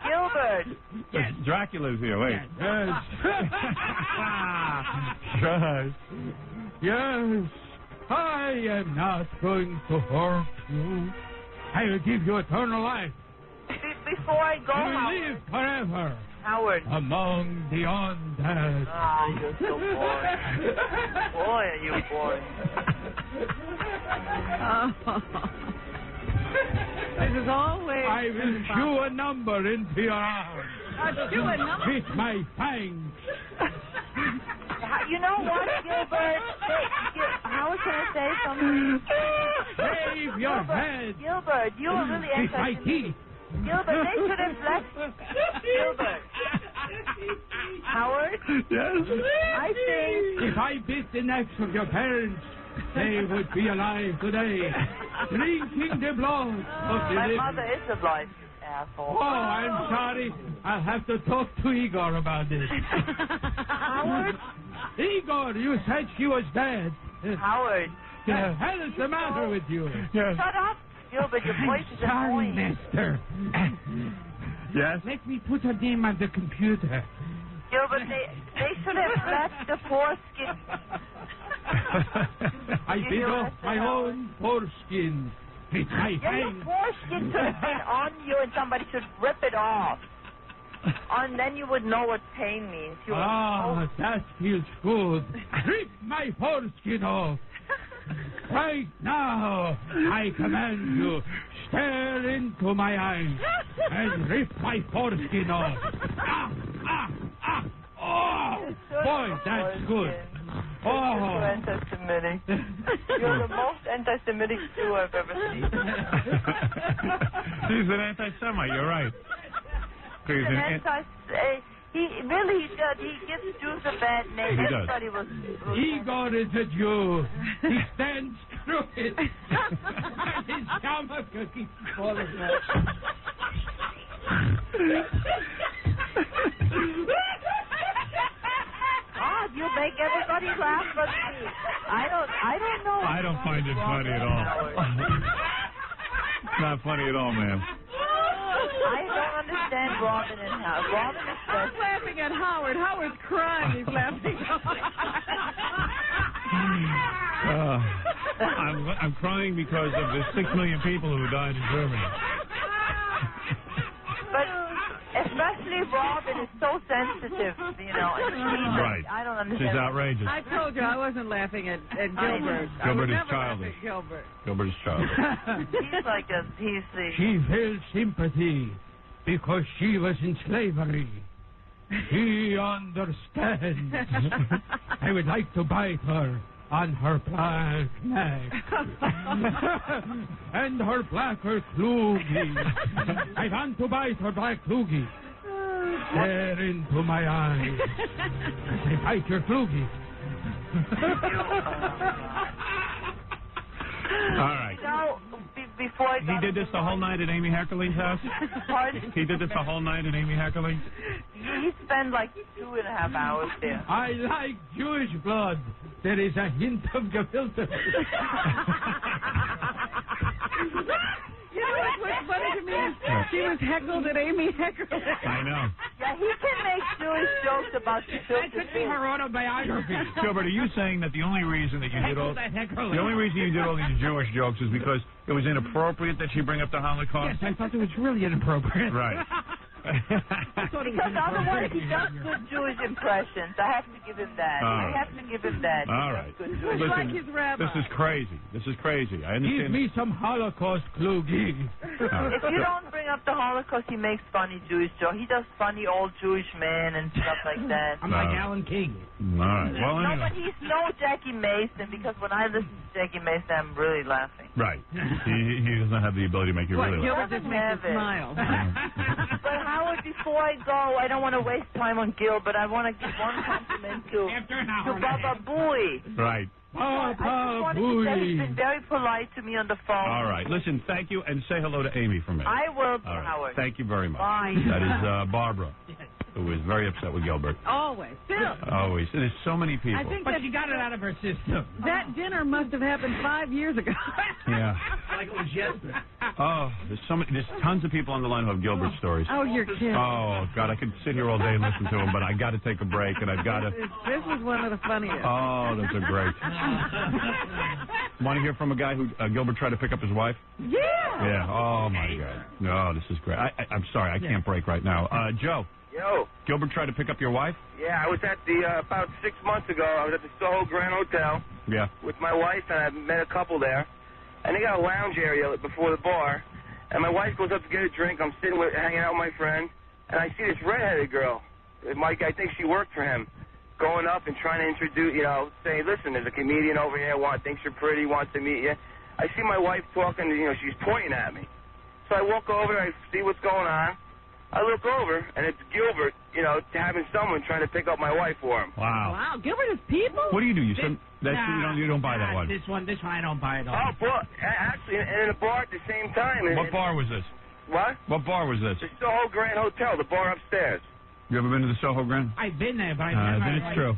Gilbert. Yes. Dracula's here. Wait. Yes. Yes. Yes. I am not going to hurt you. I will give you eternal life. Before I go, you will live forever. Howard. Among the undead. Ah, you're so boring. Boy, are you boring. This is always... I will shoot a number into your arm. Shoot a number? With my fangs. You know what, Gilbert? Howard, can I say something? Save your head. Gilbert, you were really with my teeth. Gilbert, they should have left. Gilbert. Howard? Yes? I think... If I bit the necks of your parents, they would be alive today, drinking the blood of the My living. mother is alive, you asshole. Oh, I'm sorry. I'll have to talk to Igor about this. Howard? Igor, you said she was dead. Howard. The hell is the matter with you? Yes. Shut up, Gilbert. Your voice is Sorry, annoying. mister. Yes? Let me put her name on the computer. Gilbert, they should have left the foreskin. I bit off my own foreskin with my Your fangs. foreskin should have been on you and somebody should rip it off. And then you would know what pain means. That feels good. Rip my foreskin off. Right now, I command you, stare into my eyes and rip my foreskin off. Oh, boy, that's good. You're so anti-Semitic. You're the most anti-Semitic Jew I've ever seen. He's an anti-Semite, you're right. He gives Jews a bad name. Everybody was Igor is a Jew. He stands crooked. His stomach keeps falling out. God, you make everybody laugh but me. I don't know. I don't find it funny at all. It's not funny at all, ma'am. I don't understand Robin and Howard. Robin is I'm laughing at Howard. Howard's crying. He's laughing. I'm crying because of the 6 million people who died in Germany. But especially Robin is so sensitive, and she's right. I don't understand. She's outrageous. I told you I wasn't laughing at Gilbert. Gilbert is childish. Gilbert is childish. She felt sympathy because she was in slavery. She understands. I would like to bite her on her black neck and her blacker kloogie. I want to bite her black kloogie. Stare into my eyes. I bite your kloogie. All right. No, before I He did this the whole night at Amy Heckerling's house? Pardon? He did this the whole night at Amy Heckerling's? He spent like 2.5 hours there. I like Jewish blood. There is a hint of gefilte. You know what's funny to me is she was heckled at Amy Heckerling. I know. Yeah, he can make Jewish jokes about That gefilte. could be her autobiography. Gilbert, are you saying that the only reason that you did all these Jewish jokes is because it was inappropriate that she bring up the Holocaust? Yes, I thought it was really inappropriate. Right. Because otherwise he does good Jewish impressions. I have to give him that. I have to give him that. All right. Listen, like his rabbi. This is crazy. This is crazy. I understand. Give me some Holocaust klugi. If you don't bring up the Holocaust, he makes funny Jewish jokes. He does funny old Jewish men and stuff like that. I'm like Alan King. All right. Well, No, anyway. but he's no Jackie Mason, because when I listen to Jackie Mason, I'm really laughing. Right. He doesn't have the ability to make you really laugh. Gilbert just makes you smile. But Howard, before I go, I don't want to waste time on Gilbert. I want to give one compliment to Baba Booey. Right. I just wanted to say he's been very polite to me on the phone. All right. Listen, thank you, and say hello to Amy for me. I will, All right. Howard. Thank you very much. Bye. That is Barbara, who is very upset with Gilbert. Always. Still. Always. There's so many people. I think But she got it out of her system. that dinner must have happened 5 years ago. Yeah. Like it was yesterday. Oh, there's tons of people on the line who have Gilbert stories. Oh, you're kidding. Oh, God, I could sit here all day and listen to them, but I got to take a break, and I've got to... This was one of the funniest. Oh, those are great. Want to hear from a guy who Gilbert tried to pick up his wife? Yeah. Yeah. Oh, my God. No, this is great. I'm sorry, I can't break right now. Joe. Yo. Gilbert tried to pick up your wife? Yeah, I was at the, about 6 months ago, I was at the Soho Grand Hotel. Yeah. With my wife, and I met a couple there. And they got a lounge area before the bar. And my wife goes up to get a drink. I'm hanging out with my friend. And I see this redheaded girl. Mike, I think she worked for him. Going up and trying to introduce, saying, listen, there's a comedian over here, thinks you're pretty, wants to meet you. I see my wife talking, she's pointing at me. So I walk over, I see what's going on. I look over, and it's Gilbert, having someone trying to pick up my wife for him. Wow. Wow, Gilbert is people? What do you do? You don't buy that one. This one I don't buy at all. Oh, but actually, in a bar at the same time. What bar was this? What? What bar was this? The Soho Grand Hotel, the bar upstairs. You ever been to the Soho Grand? I've been there, but I've never. Then it's true.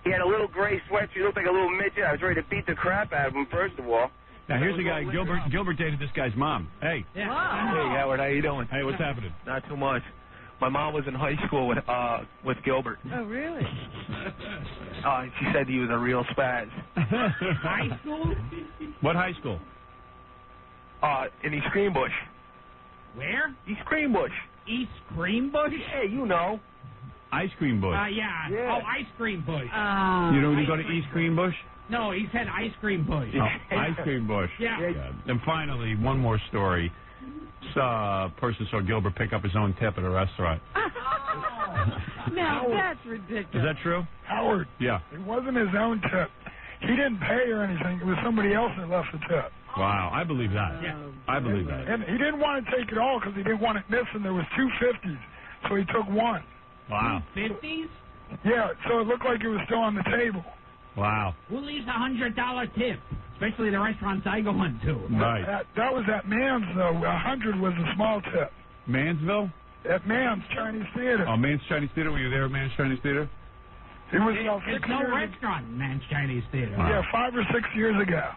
He had a little gray sweatshirt. He looked like a little midget. I was ready to beat the crap out of him, first of all. Now, here's a guy, Gilbert dated this guy's mom. Hey. Yeah. Hey, Howard, how you doing? Hey, what's happening? Not too much. My mom was in high school with Gilbert. Oh, really? She said he was a real spaz. High school? What high school? In East Greenbush. Where? East Greenbush. East Greenbush? Yeah, you know. Ice Cream Bush. Yeah. Oh, Ice Cream Bush. You know when you go to East Green Bush? No, he said Ice Cream Bush. Oh, Ice Cream Bush. Yeah. And finally, one more story. A person saw Gilbert pick up his own tip at a restaurant. Now, that's ridiculous. Is that true? Howard. Yeah. It wasn't his own tip. He didn't pay or anything. It was somebody else that left the tip. Wow, I believe that. Yeah. I believe that. And he didn't want to take it all because he didn't want it missing. There was 2 50s, so he took one. Wow. 50s? Yeah, so it looked like it was still on the table. Wow. Who leaves a $100 tip? Especially the restaurants I go into. Right. That was at Mann's, though. 100 was a small tip. Mansville? At Mann's Chinese Theater. Oh, Mann's Chinese Theater? Were you there at Mann's Chinese Theater? It was about 6 There's no years restaurant in Mann's Chinese Theater. Yeah, 5 or 6 years ago.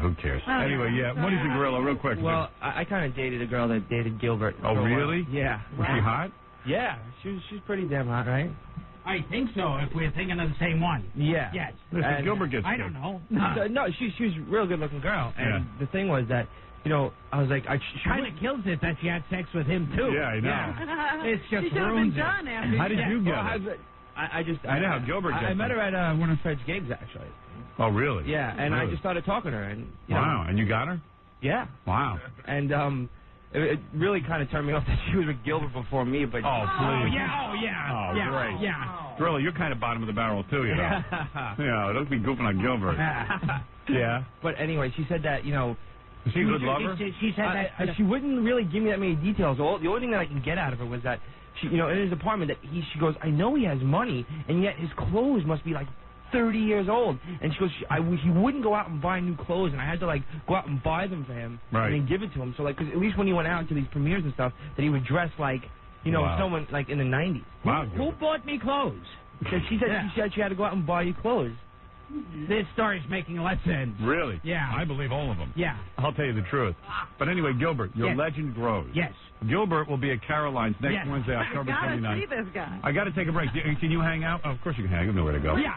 Who cares? Anyway, what is the gorilla, real quick? Well, I kind of dated a girl that dated Gilbert. Oh, really? Yeah. Was she hot? Yeah, she's pretty damn hot, right? I think so, if we're thinking of the same one. Yeah. Yes. Listen, Gilbert gets I good. don't know. No, she was a real good-looking girl. And the thing was that, I was like... She kind of kills it that she had sex with him, too. Yeah, I know. Yeah. It's just she should have been done after. How did you get it? I know how Gilbert gets I met her at one of Fred's gigs, actually. Oh, really? Yeah, and really? I just started talking to her. And wow, and you got her? Yeah. Wow. And it really kind of turned me off that she was with Gilbert before me, but... Oh, please. Yeah. Great. Yeah. Gorilla, you're kind of bottom of the barrel, too, you know. Yeah, don't be goofing on Gilbert. Yeah. But anyway, she said that, Is he a good lover? She said that... She wouldn't really give me that many details. The only thing that I can get out of her was that, she, in his apartment, that she goes, I know he has money, and yet his clothes must be like 30 years old. And she goes, he wouldn't go out and buy new clothes, and I had to, like, go out and buy them for him and then give it to him. So, like, 'cause at least when he went out to these premieres and stuff, that he would dress like, you know, someone, like, in the 90s. Wow. Who bought me clothes? She said she had to go out and buy you clothes. This story's making less sense. Really? Yeah. I believe all of them. Yeah. I'll tell you the truth. But anyway, Gilbert, your legend grows. Yes. Gilbert will be at Caroline's next Wednesday, October 29th. I gotta see this guy. I got to take a break. Can you hang out? Oh, of course you can hang. You know where to go. Yeah.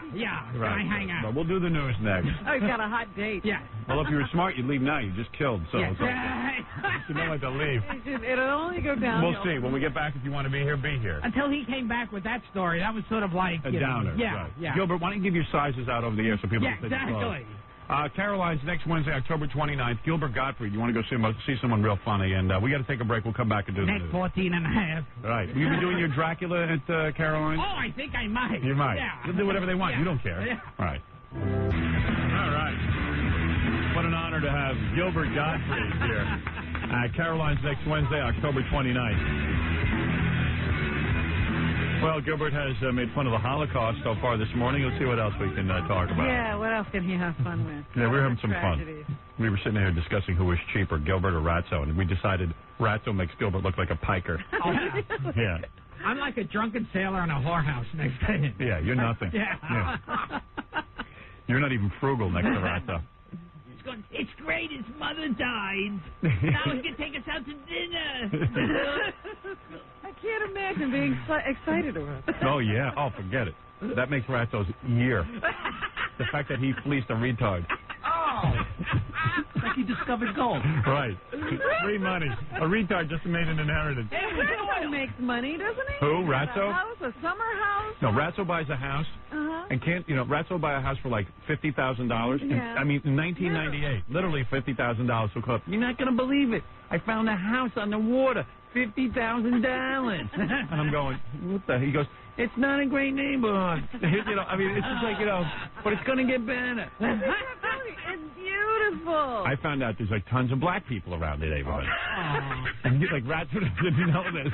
Right. Can I hang out? But we'll do the news next. Oh, he's got a hot date. Yeah. Well, if you were smart, you'd leave now. You just killed. So Yes. it's okay. You know what to leave. It'll only go down. We'll see. When we get back, if you want to be here, be here. Until he came back with that story, that was sort of like A downer. Yeah. Gilbert, why don't you give your sizes out over the air so people can exactly. Caroline's next Wednesday, October 29th. Gilbert Gottfried, you want to go see someone real funny, and we got to take a break. We'll come back and do the news. 14 and a half. Right. Will you be doing your Dracula at Caroline's? Oh, I think I might. You might. Yeah. You'll do whatever they want. Yeah. You don't care. Yeah. Right. All right. What an honor to have Gilbert Gottfried here at Caroline's next Wednesday, October 29th. Well, Gilbert has made fun of the Holocaust so far this morning. Let's see what else we can talk about. Yeah, what else can he have fun with? Yeah, we were having some tragedies. fun. We were sitting here discussing who was cheaper, Gilbert or Ratso, and we decided Ratso makes Gilbert look like a piker. Oh, yeah. I'm like a drunken sailor in a whorehouse next to him. Yeah, you're nothing. Yeah. You're not even frugal next to Ratso. It's great, his mother died. Now he can take us out to dinner. I can't imagine being excited about that. Oh, yeah. Oh, forget it. That makes Ratso's year. The fact that he fleeced a retard. Oh. Like he discovered gold. Right. Free money. A retard just made an inheritance. Everyone makes money, doesn't he? Who, Ratso? A house, a summer house. No, Ratso buys a house. And can't, Ratso will buy a house for like $50,000. Yeah. I mean, in 1998, literally $50,000. So called, you're not going to believe it. I found a house on the water, $50,000. And I'm going, what the? He goes, it's not a great neighborhood. I mean, it's just like, but it's going to get better. It's beautiful. I found out there's like tons of black people around the neighborhood. And like Ratso didn't know this.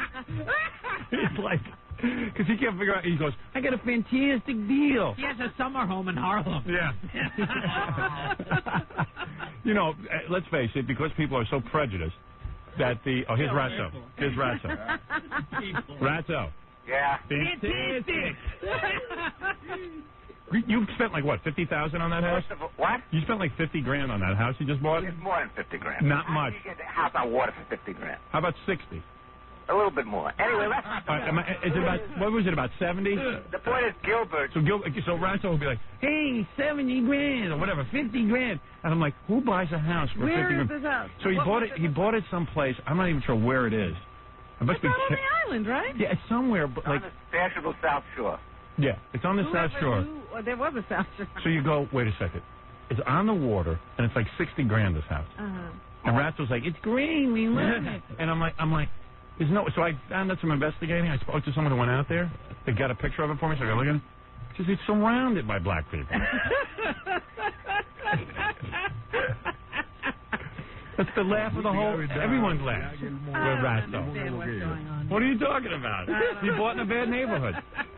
He's like, because he can't figure out. He goes, I got a fantastic deal. He has a summer home in Harlem. Yeah. Let's face it, because people are so prejudiced that here's Ratso. Here's Ratso. Ratso. Yeah. Fantastic. You spent like what, $50,000 on that house? What? You spent like $50,000 on that house you just bought? It's more than $50,000. Not much. How do you get a house on water for $50,000? How about 60? A little bit more. Anyway, let's not. Is it about, what was it, about 70? The point is Gilbert. So Ratso will be like, hey, $70,000 or whatever, $50,000. And I'm like, who buys a house for $50,000? Where is this house? So he bought it someplace. I'm not even sure where it is. It must it's not on the island, right? Yeah, it's somewhere. But on the fashionable South Shore. Yeah, it's on the South Shore. There was a South Shore. So you go, wait a second. It's on the water, and it's like $60,000, this house. And Ratso's like, it's green, we love it. And I'm like, there's no. So I found out some investigating. I spoke to someone who went out there. They got a picture of it for me, so I go look at it. She says, it's surrounded by black people. That's the laugh of the whole. Everyone's laugh. With Ratso. What are you talking about? You bought in a bad neighborhood.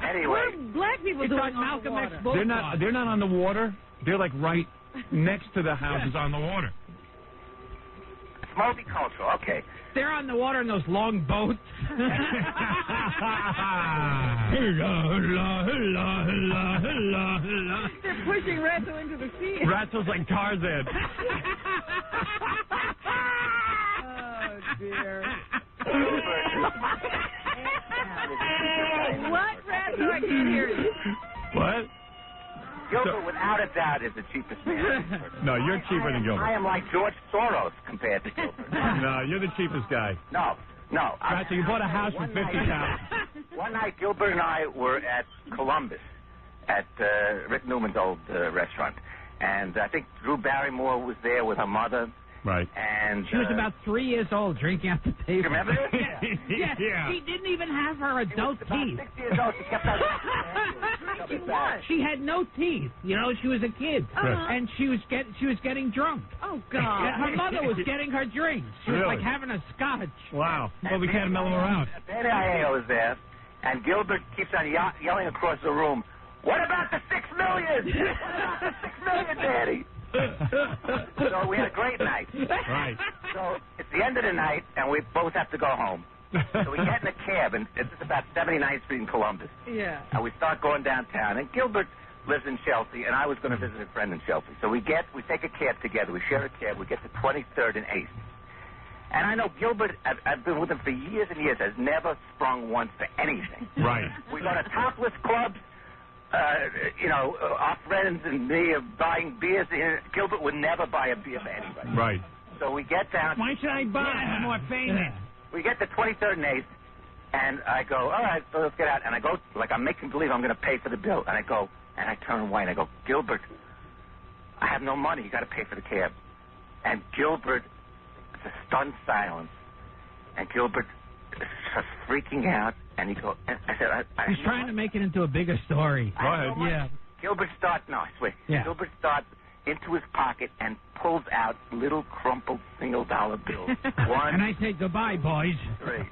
Anyway, what are black people doing on Malcolm the X water? They're not on the water. They're like right next to the houses on the water. it's multicultural. Okay. They're on the water in those long boats. They're pushing Ratso into the sea. Ratso's like Tarzan. Oh, dear. What, Ratso? I can't hear you. What? Gilbert, without a doubt, is the cheapest man. No, you're cheaper than Gilbert. I am like George Soros compared to Gilbert. No, you're the cheapest guy. No. Ratso, you bought a house for $50,000. One night, Gilbert and I were at Columbus at Rick Newman's old restaurant. And I think Drew Barrymore was there with her mother. Right. And she was about 3 years old drinking at the table. You remember this? Yeah. She didn't even have her adult teeth. 6 years old. She kept on She had no teeth. She was a kid. And she was getting drunk. Oh, God. Her mother was getting her drinks. She was like having a scotch. Wow. Well, we can't mellow her out. Benny Aiello was there, and Gilbert keeps on yelling across the room, What about the $6 million? What about the $6 million, Daddy? So we had a great night. Right. So it's the end of the night, and we both have to go home. So we get in a cab, and this is about 79th Street in Columbus. Yeah. And we start going downtown, and Gilbert lives in Chelsea, and I was going to visit a friend in Chelsea. So we take a cab together. We share a cab. We get to 23rd and 8th. And I know Gilbert, I've been with him for years and years, has never sprung once for anything. Right. We go to topless clubs. Our friends and me are buying beers. Gilbert would never buy a beer for anybody. Right. So we get down. Why should I buy? I'm more famous. We get to 23rd and 8th, and I go, all right, so let's get out. And I go, like I'm making believe I'm going to pay for the bill. And I go, and I turn away, and I go, Gilbert, I have no money. You got to pay for the cab. And Gilbert, it's a stunned silence. And Gilbert is just freaking out. And he goes, and I said, he's trying to make it into a bigger story. Go ahead. Yeah. Gilbert starts, no, I swear. Yeah. Gilbert starts into his pocket and pulls out little crumpled $1 bills. One, and I say, goodbye, boys. 3.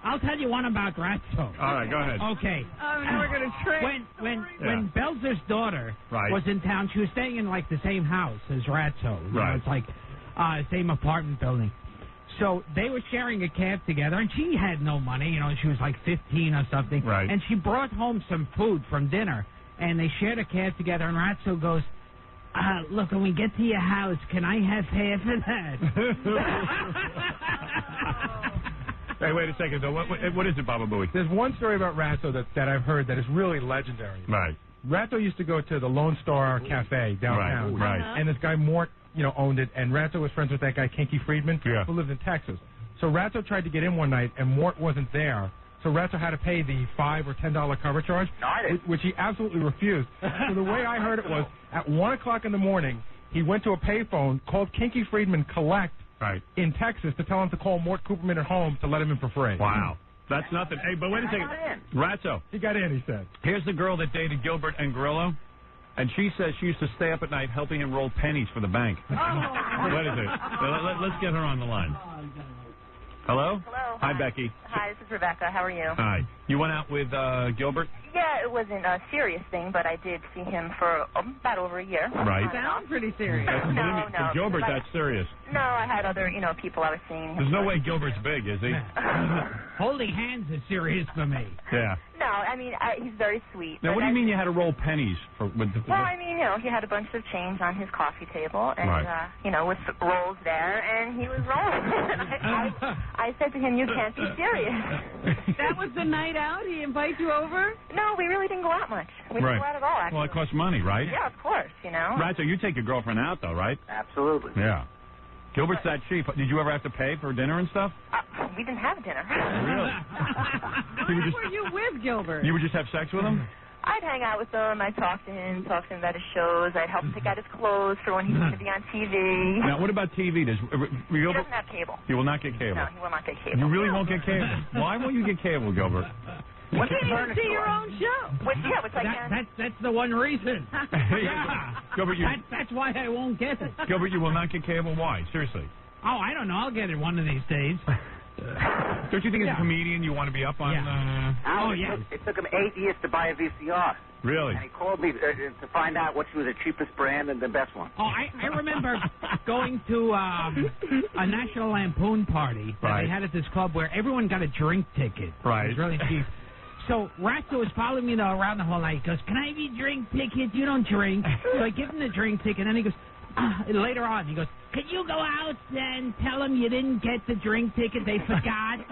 I'll tell you one about Ratso. All right, go ahead. Okay. We're going to trade. When Belzer's daughter was in town, she was staying in, like, the same house as Ratso. You know, it's like same apartment building. So they were sharing a cab together, and she had no money. You know, she was like 15 or something. Right. And she brought home some food from dinner, and they shared a cab together, and Ratso goes, look, when we get to your house, can I have half of that? Hey, wait a second, though. What is it, Baba Booey? There's one story about Ratso that I've heard that is really legendary. Right. Ratso used to go to the Lone Star Cafe downtown. Right. And this guy, Mort, owned it, and Ratso was friends with that guy, Kinky Friedman, who lived in Texas. So Ratso tried to get in one night, and Mort wasn't there. So Ratso had to pay the $5 or $10 cover charge, which he absolutely refused. So the way I heard it was, at 1 o'clock in the morning, he went to a payphone, called Kinky Friedman Collect in Texas to tell him to call Mort Cooperman at home to let him in for free. Wow. That's nothing. Hey, but wait a second. Ratso. He got in, he said. Here's the girl that dated Gilbert and Grillo, and she says she used to stay up at night helping him roll pennies for the bank. What is it? Let's get her on the line. Hello? Hello. Hi, Becky. Hi, this is Rebecca. How are you? Hi. You went out with Gilbert? Yeah, it wasn't a serious thing, but I did see him for about over a year. Right. Sounds pretty serious. No. For Gilbert, that's serious. No, I had other, people I was seeing. There's no way Gilbert's big, is he? Holding hands is serious for me. Yeah. No, I mean, he's very sweet. Now, what do you mean you had to roll pennies for? Well, I mean, he had a bunch of change on his coffee table, and with rolls there, and he was rolling. I said to him, "You can't be serious." That was the night out. He invited you over? No, we really didn't go out much. We didn't go out at all. Actually. Well, it costs money, right? Yeah, of course. Right. So you take your girlfriend out, though, right? Absolutely. Yeah. Gilbert's that cheap. Did you ever have to pay for dinner and stuff? We didn't have dinner. Really? Why were you with Gilbert? You would just have sex with him? I'd hang out with him. I'd talk to him about his shows. I'd help him pick out his clothes for when he's going to be on TV. Now, what about TV? He doesn't have cable. He will not get cable. No, he will not get cable. You really won't get cable? Why won't you get cable, Gilbert? You can't even see your own show. That's the one reason. Gilbert, that's why I won't get it. Gilbert, you will not get cable? Why? Seriously? Oh, I don't know. I'll get it one of these days. Don't you think as a comedian you want to be up on... It took him 8 years to buy a VCR. Really? And he called me to find out which was the cheapest brand and the best one. Oh, I remember going to a National Lampoon party that they had at this club where everyone got a drink ticket. Right. It was really cheap. So Ratso was following me around the whole night. He goes, "Can I have your drink ticket? You don't drink." So I give him the drink ticket, and then he goes, later on, he goes, "Can you go out and tell them you didn't get the drink ticket? They forgot."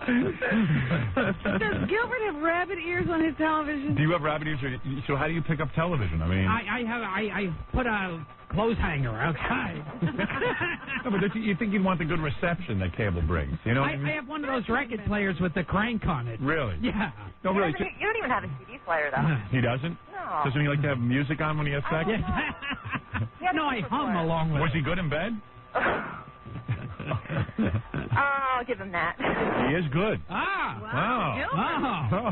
Does Gilbert have rabbit ears on his television? Do you have rabbit ears? So how do you pick up television? I mean, I put a clothes hanger outside. No, but you think you'd want the good reception that cable brings? You know, I have one of those record players with the crank on it. Really? Yeah. No, really. You don't even have a CD player, though. He doesn't? No. Doesn't he like to have music on when he has sex? No, I hum along with Was he good in bed? I'll give him that. He is good. Wow.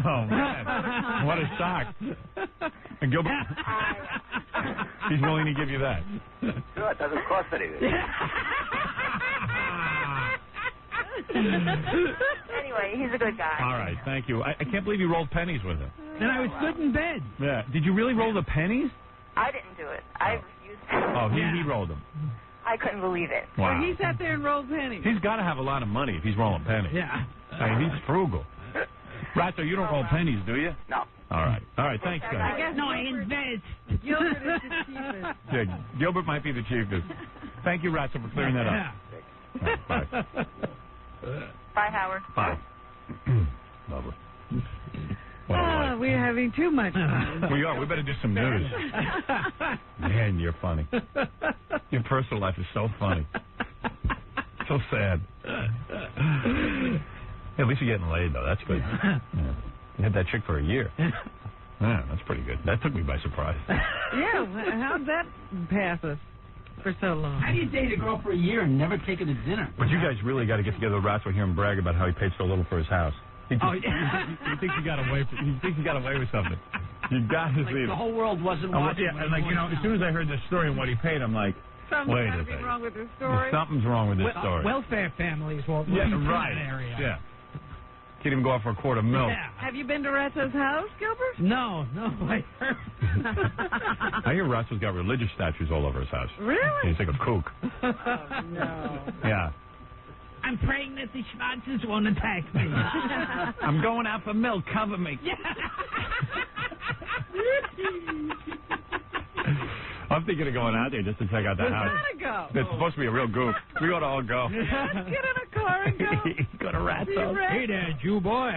Oh, man. What a shock. And Gilbert, he's willing to give you that. Sure, it doesn't cost anything. Anyway, he's a good guy. All right, thank you. I can't believe you rolled pennies with him. and I was good in bed. Yeah. Did you really roll the pennies? I didn't do it. I refused to. Oh, he rolled them. I couldn't believe it. Wow. So he sat there and rolled pennies. He's got to have a lot of money if he's rolling pennies. Yeah. I mean, he's frugal. Ratso, you don't roll pennies, do you? No. All right. All right, thanks, guys. I guess I invest. Gilbert is the cheapest. Yeah, Gilbert might be the cheapest. Thank you, Ratso, for clearing that up. Right, bye. Bye, Howard. Bye. Lovely. We're having too much fun. We are. We better do some news. Man, you're funny. Your personal life is so funny. So sad. At least you're getting laid, though. That's good. Yeah. You had that chick for a year. Yeah, that's pretty good. That took me by surprise. Yeah, how'd that pass us for so long? How do you date a girl for a year and never take her to dinner? But you guys really got to get together with Ratso here and brag about how he paid so little for his house. He thinks he got away with something. You got to see it. The whole world wasn't watching. Yeah, and as soon as I heard this story and what he paid, I'm like, wait a second. Wrong with this story. Something's wrong with this story. Welfare families won't right. in that area. Yeah. Can't even go out for a quart of milk. Yeah. Have you been to Ratso's house, Gilbert? No, I heard. I hear Ratso's got religious statues all over his house. Really? He's like a kook. Oh, no. Yeah. I'm praying that the Schwarzes won't attack me. I'm going out for milk. Cover me. I'm thinking of going out there just to check out the house. We gotta go. It's supposed to be a real goof. We ought to all go. Let's get in a car and go. Go to Ratso. Hey there, Jew boy.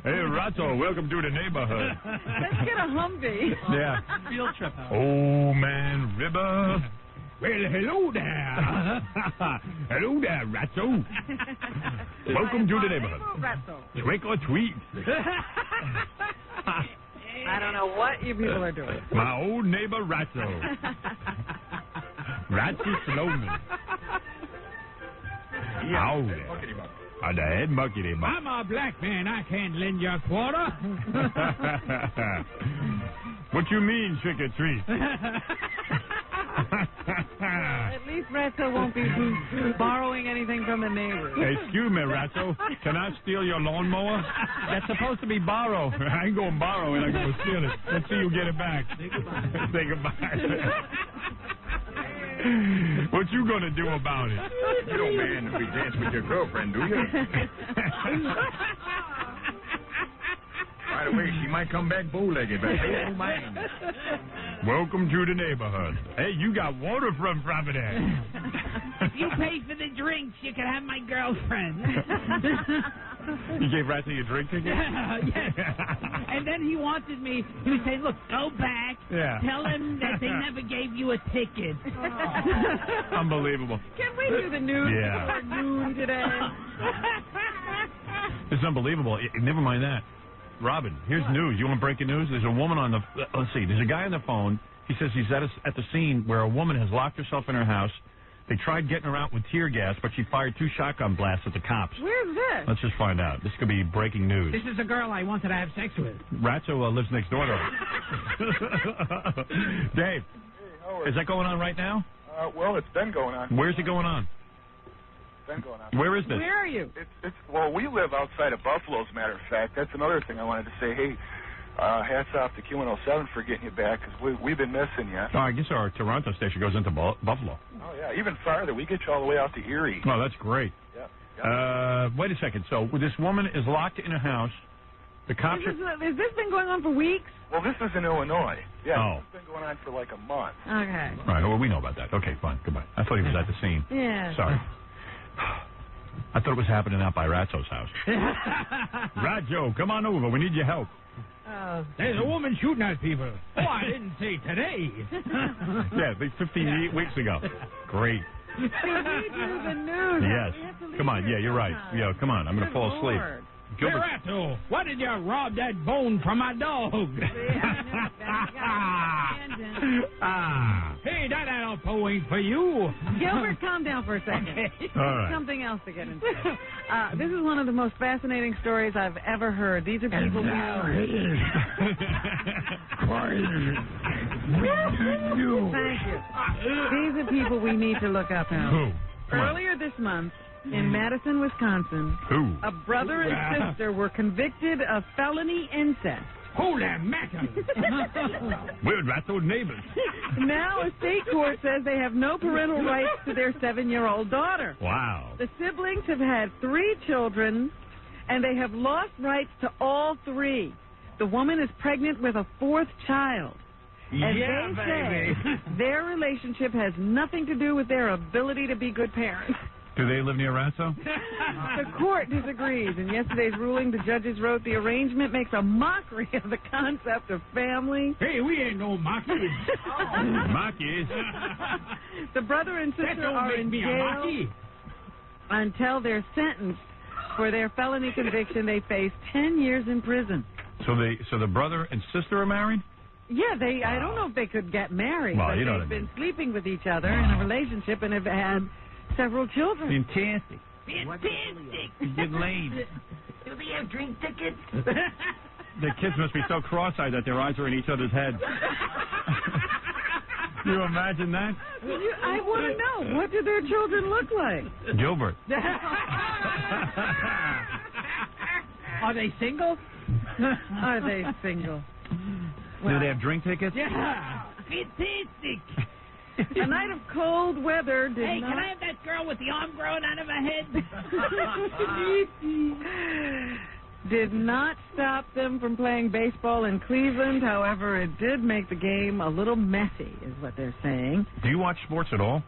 Hey, Ratso, welcome to the neighborhood. Let's get a Humvee. Yeah. Field trip. Oh, man, River. Well, hello there. Hello there, Ratso. Welcome to the neighborhood. Trick or treat. I don't know what you people are doing. My old neighbor, Ratso. Ratso Sloman. Howdy. The head muckety muck. I'm a black man. I can't lend you a quarter. What you mean, trick or treat? At least Ratso won't be borrowing anything from the neighbors. Hey, excuse me, Ratso. Can I steal your lawnmower? That's supposed to be borrow. I ain't gonna borrow it. I'm gonna steal it. Let's see you get it back. Say goodbye. Say goodbye. What you gonna do about it? You don't man if we dance with your girlfriend, do you? By the way, she might come back bow-legged, but they don't mind. Welcome to the neighborhood. Hey, you got water from there. If you pay for the drinks, you can have my girlfriend. You gave Ratso your drink ticket? Yes. And then he wanted me, he was saying, look, go back, tell him that they never gave you a ticket. Oh. Unbelievable. Can we do the news before noon today? It's unbelievable. Never mind that. Robin, here's news. You want breaking news? There's a woman on the... let's see. There's a guy on the phone. He says he's at the scene where a woman has locked herself in her house. They tried getting her out with tear gas, but she fired 2 shotgun blasts at the cops. Where's this? Let's just find out. This could be breaking news. This is a girl I wanted to have sex with. Ratso lives next door to her. Dave, is that going on right now? Well, it's been going on. Where's it going on? Been going on. Where is this? Where are you? Well, we live outside of Buffalo, as a matter of fact. That's another thing I wanted to say. Hey, hats off to Q107 for getting you back, because we've been missing you. Oh, I guess our Toronto station goes into Buffalo. Oh, yeah, even farther. We get you all the way out to Erie. Oh, that's great. Yeah. Wait a second. So this woman is locked in a house. The cops has this been going on for weeks? Well, this is in Illinois. Yeah, Oh. It's been going on for like a month. Okay. Right, well, we know about that. Okay, fine. Goodbye. I thought he was at the scene. Yeah. Sorry. I thought it was happening out by Ratso's house. Ratso, come on over. We need your help. There's a woman shooting at people. Oh, I didn't say today. Yeah, 15 weeks ago. Great. We need the news. Yes. Come on. Yeah, you're right. Yeah, come on. I'm going to fall asleep. Gilbert. Ratso, why did you rob that bone from my dog? Hey, that apple ain't for you. Gilbert, calm down for a second. Okay. All right. Something else to get into. This is one of the most fascinating stories I've ever heard. These are people Thank you. These are people we need to look up now. Who? Earlier this month, in Madison, Wisconsin, Who? a brother and sister were convicted of felony incest Holy mackerel. We're Ratso neighbors. Now a state court says they have no parental rights to their 7-year-old daughter. Wow. The siblings have had 3 children, and they have lost rights to all 3. The woman is pregnant with a 4th child. And they say their relationship has nothing to do with their ability to be good parents. Do they live near Ratso? The court disagrees. In yesterday's ruling, the judges wrote the arrangement makes a mockery of the concept of family. Hey, we ain't no monkeys. Monkeys? The brother and sister are in jail until they're sentenced for their felony conviction. They face 10 years in prison. So the brother and sister are married? Yeah, I don't know if they could get married, well, but you know they've been sleeping with each other in a relationship and have had several children. Fantastic. Get laid. Do they have drink tickets? The kids must be so cross-eyed that their eyes are in each other's heads. Can you imagine that? I want to know, what do their children look like? Gilbert. Are they single? Are they single? Do they have drink tickets? Yeah. Fantastic. A night of cold weather did Hey, not... can I have that girl with the arm growing out of her head? Did not stop them from playing baseball in Cleveland. However, it did make the game a little messy, is what they're saying. Do you watch sports at all?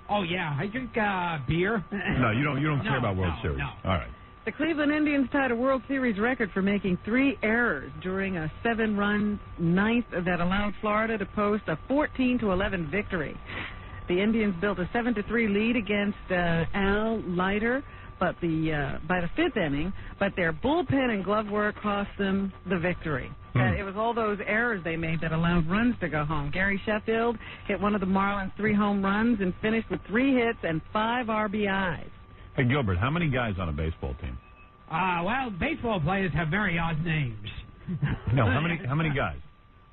Oh, yeah. I drink beer. No, you don't care about World Series. No. All right. The Cleveland Indians tied a World Series record for making 3 errors during a 7-run ninth that allowed Florida to post a 14-11 victory. The Indians built a 7-3 lead against Al Leiter, but by the 5th inning, but their bullpen and glove work cost them the victory. It was all those errors they made that allowed runs to go home. Gary Sheffield hit one of the Marlins' 3 home runs and finished with 3 hits and 5 RBIs. Hey, Gilbert, how many guys on a baseball team? Well, baseball players have very odd names. No, how many guys?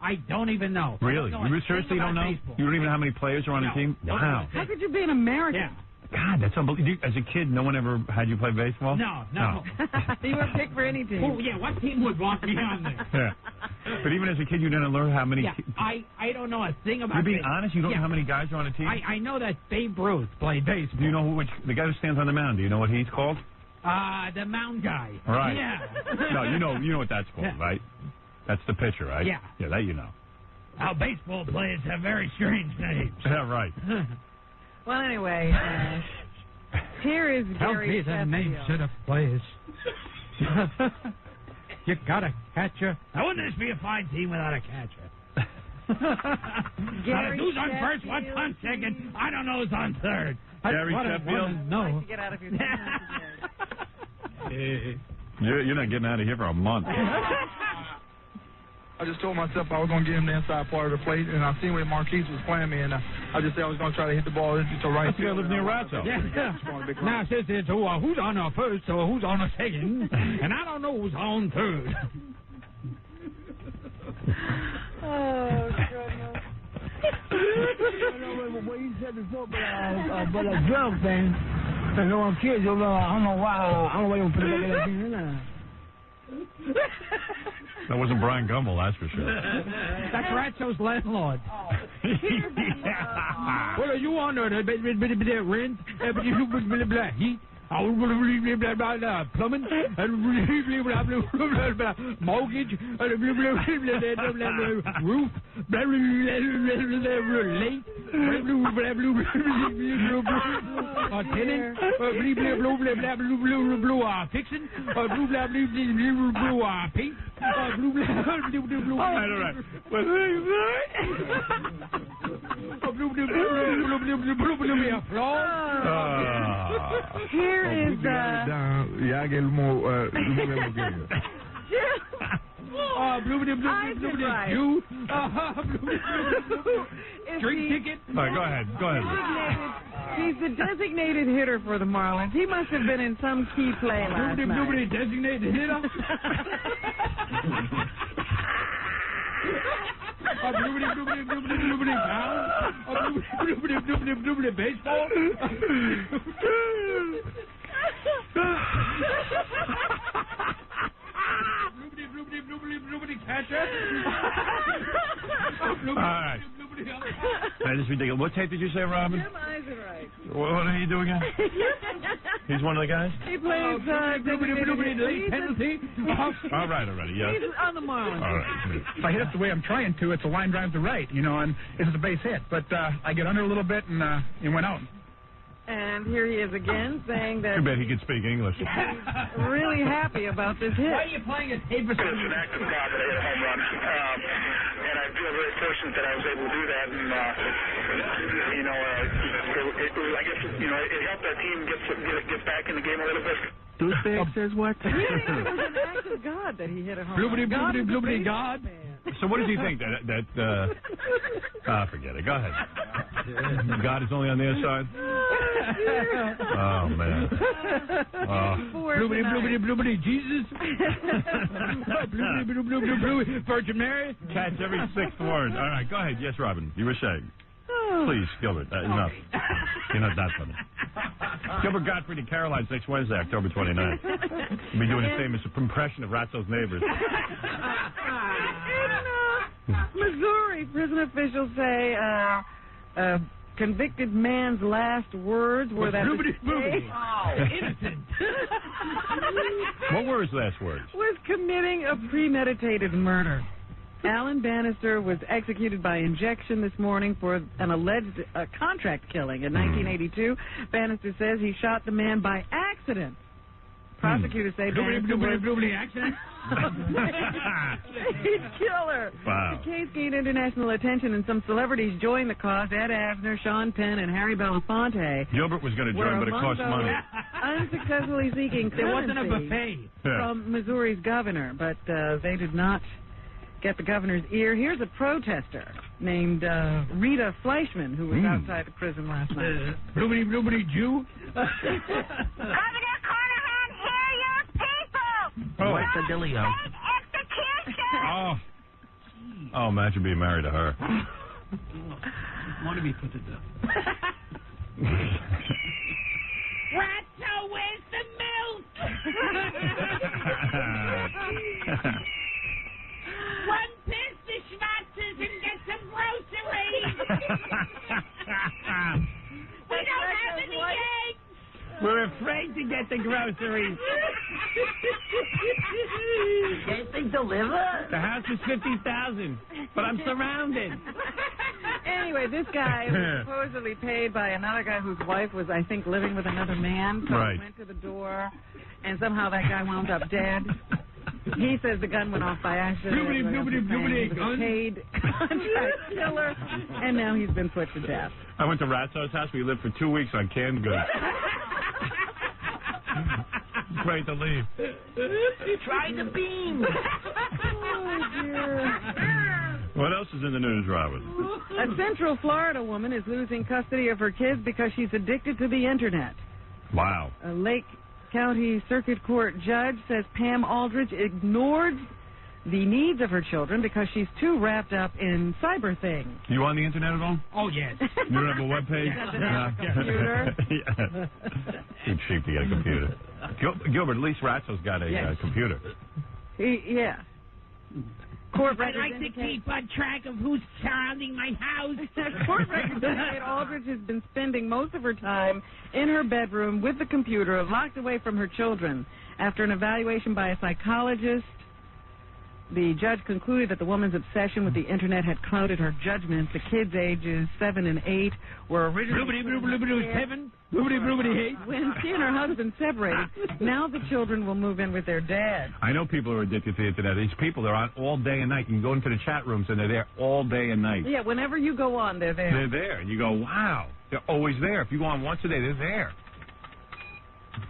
I don't even know. Really? You seriously don't know? Baseball. You don't even know how many players are on a team? Wow. How could you be an American? Yeah. God, that's unbelievable. As a kid, no one ever had you play baseball? No. You would pick for any team. Oh, yeah, what team would want me on there? Yeah. But even as a kid, you didn't learn how many... Yeah, I don't know a thing about You're being baseball. honest? You don't know how many guys are on a team? I know that Babe Ruth played baseball. Do you know the guy who stands on the mound, do you know what he's called? The mound guy. Right. Yeah. No, you know what that's called, right? That's the pitcher, right? Yeah. Yeah, that you know. Now, baseball players have very strange names. Yeah, right. Well, anyway, here is Gary Tell me the names of the players. You got a catcher? Now, wouldn't this be a fine team without a catcher? Gary who's on first? What's on second? I don't know who's on third. Gary Sheffield? No. Get out of here. You're not getting out of here for a month. I just told myself I was going to get him the inside part of the plate, and I seen where Marquise was playing me, and I just said I was going to try to hit the ball into right field. You live near Ratso. Yeah. Now, since it's who's on a first or who's on a second, and I don't know who's on third. Oh, goodness. What you said before, but a drug thing, because when I'm kids, I don't know why you put it back in that thing in there. That wasn't Brian Gumbel, that's for sure. That's Ratso's landlord. What are you on there? Rent? Heat? Plumbing? Mortgage? Roof? Late? Tenant? Fixing? Paint? All right. Here is Yeah, I get more. Drink ticket? All right, go ahead. He's the designated hitter for the Marlins. He must have been in some key play last night. Designated hitter? Baseball? catcher. All right. That is ridiculous. What tape did you say, Robin? Jim Eisenreich. What did he do again? He's one of the guys? He plays penalty. All right, yeah. He's on the Marlins. All right. If I hit it the way I'm trying to, it's a line drive to right, and it's a base hit. But I get under a little bit and it went out. And here he is again saying that Too bad he could speak English. he's really happy about this hit. Why are you playing a tape? It's an act of God that I hit a home run. And I feel very fortunate that I was able to do that. And, I guess, it helped our team get back in the game a little bit. Douchebag says what? He thinks it was an act of God that he hit a home run. Bloobity, God. So what does he think? Forget it. Go ahead. God is only on their side? Oh, man. Bloobity, Jesus. Bloobity, Virgin Mary. Catch every sixth word. All right, go ahead. Yes, Robin, you were saying. Please, Gilbert, enough. You're not that funny. Gilbert Gottfried and Caroline's next Wednesday, October 29th. We'll be doing a famous impression of Ratso's neighbors. In Missouri, prison officials say a convicted man's last words were that innocent. What were his last words? Was committing a premeditated murder. Alan Bannister was executed by injection this morning for an alleged contract killing in 1982. Bannister says he shot the man by accident. Prosecutors say Bannister was accident. He's killer. Wow. The case gained international attention, and some celebrities joined the cause. Ed Asner, Sean Penn, and Harry Belafonte. Gilbert was going to join, but it cost money. Unsuccessfully seeking there wasn't a buffet from Missouri's governor, but they did not get the governor's ear. Here's a protester named Rita Fleischman, who was outside the prison last night. Bloobity Jew. Governor Carnahan, hear your people! What's the dealio? Execution! Oh, imagine being married to her. Want to be put to death. Ratso, where's the milk? One piss to Schwarz's and get some groceries. We don't have any eggs. We're afraid to get the groceries. Can't they deliver? The house is $50,000, but I'm surrounded. Anyway, this guy was supposedly paid by another guy whose wife was, I think, living with another man. So he went to the door, and somehow that guy wound up dead. He says the gun went off by accident. Bloobity, gun. Paid contract killer, and now he's been put to death. I went to Ratso's house. We lived for 2 weeks on canned goods. Great to leave. Try the beans. Oh, dear. What else is in the news, Robin? A Central Florida woman is losing custody of her kids because she's addicted to the Internet. Wow. A Lake County Circuit Court judge says Pam Aldridge ignored the needs of her children because she's too wrapped up in cyber things. You on the Internet at all? Oh, yes. You don't have a webpage? Computer? Too cheap to get a computer. Gilbert, at least Ratso's got a computer. Yeah. Court I like to keep a track of who's surrounding my house. Court records indicate Aldridge has been spending most of her time in her bedroom with the computer, locked away from her children. After an evaluation by a psychologist, the judge concluded that the woman's obsession with the Internet had clouded her judgment. The kids ages 7 and 8 were originally when she and her husband separated. Now the children will move in with their dad. I know people who are addicted to the Internet. These people, they're on all day and night. You can go into the chat rooms and they're there all day and night. Yeah, whenever you go on, they're there. They're there. And you go, wow. They're always there. If you go on once a day, they're there.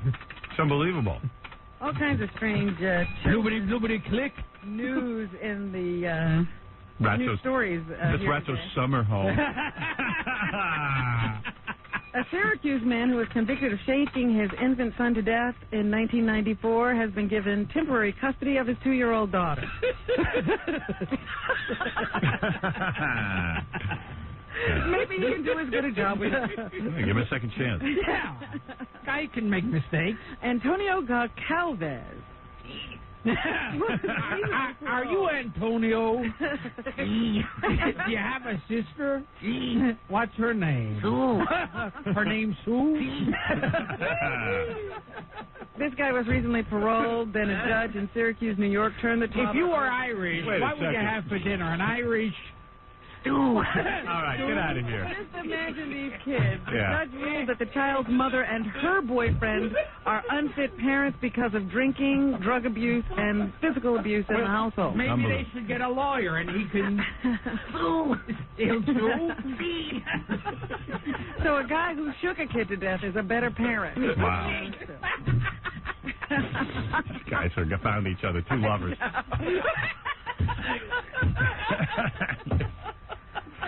It's unbelievable. All kinds of strange click news in the news stories. That's Ratso's summer home. A Syracuse man who was convicted of shaking his infant son to death in 1994 has been given temporary custody of his 2-year-old daughter. Maybe he can do as good a job with it. Give him a second chance. Yeah. Guy can make mistakes. Antonio Goncalves Are you Antonio? Do you have a sister? What's her name? Sue. Her name's Sue? This guy was recently paroled, then a judge in Syracuse, New York, turned the top. If you were Irish, what would you have for dinner? An Irish stew? All right, get out of here. Just imagine these kids. The Yeah. judge ruled that the child's mother and her boyfriend are unfit parents because of drinking, drug abuse, and physical abuse in the household. Maybe they should get a lawyer and he can sue. He'll sue. So a guy who shook a kid to death is a better parent. Wow. These guys have found each other, two lovers.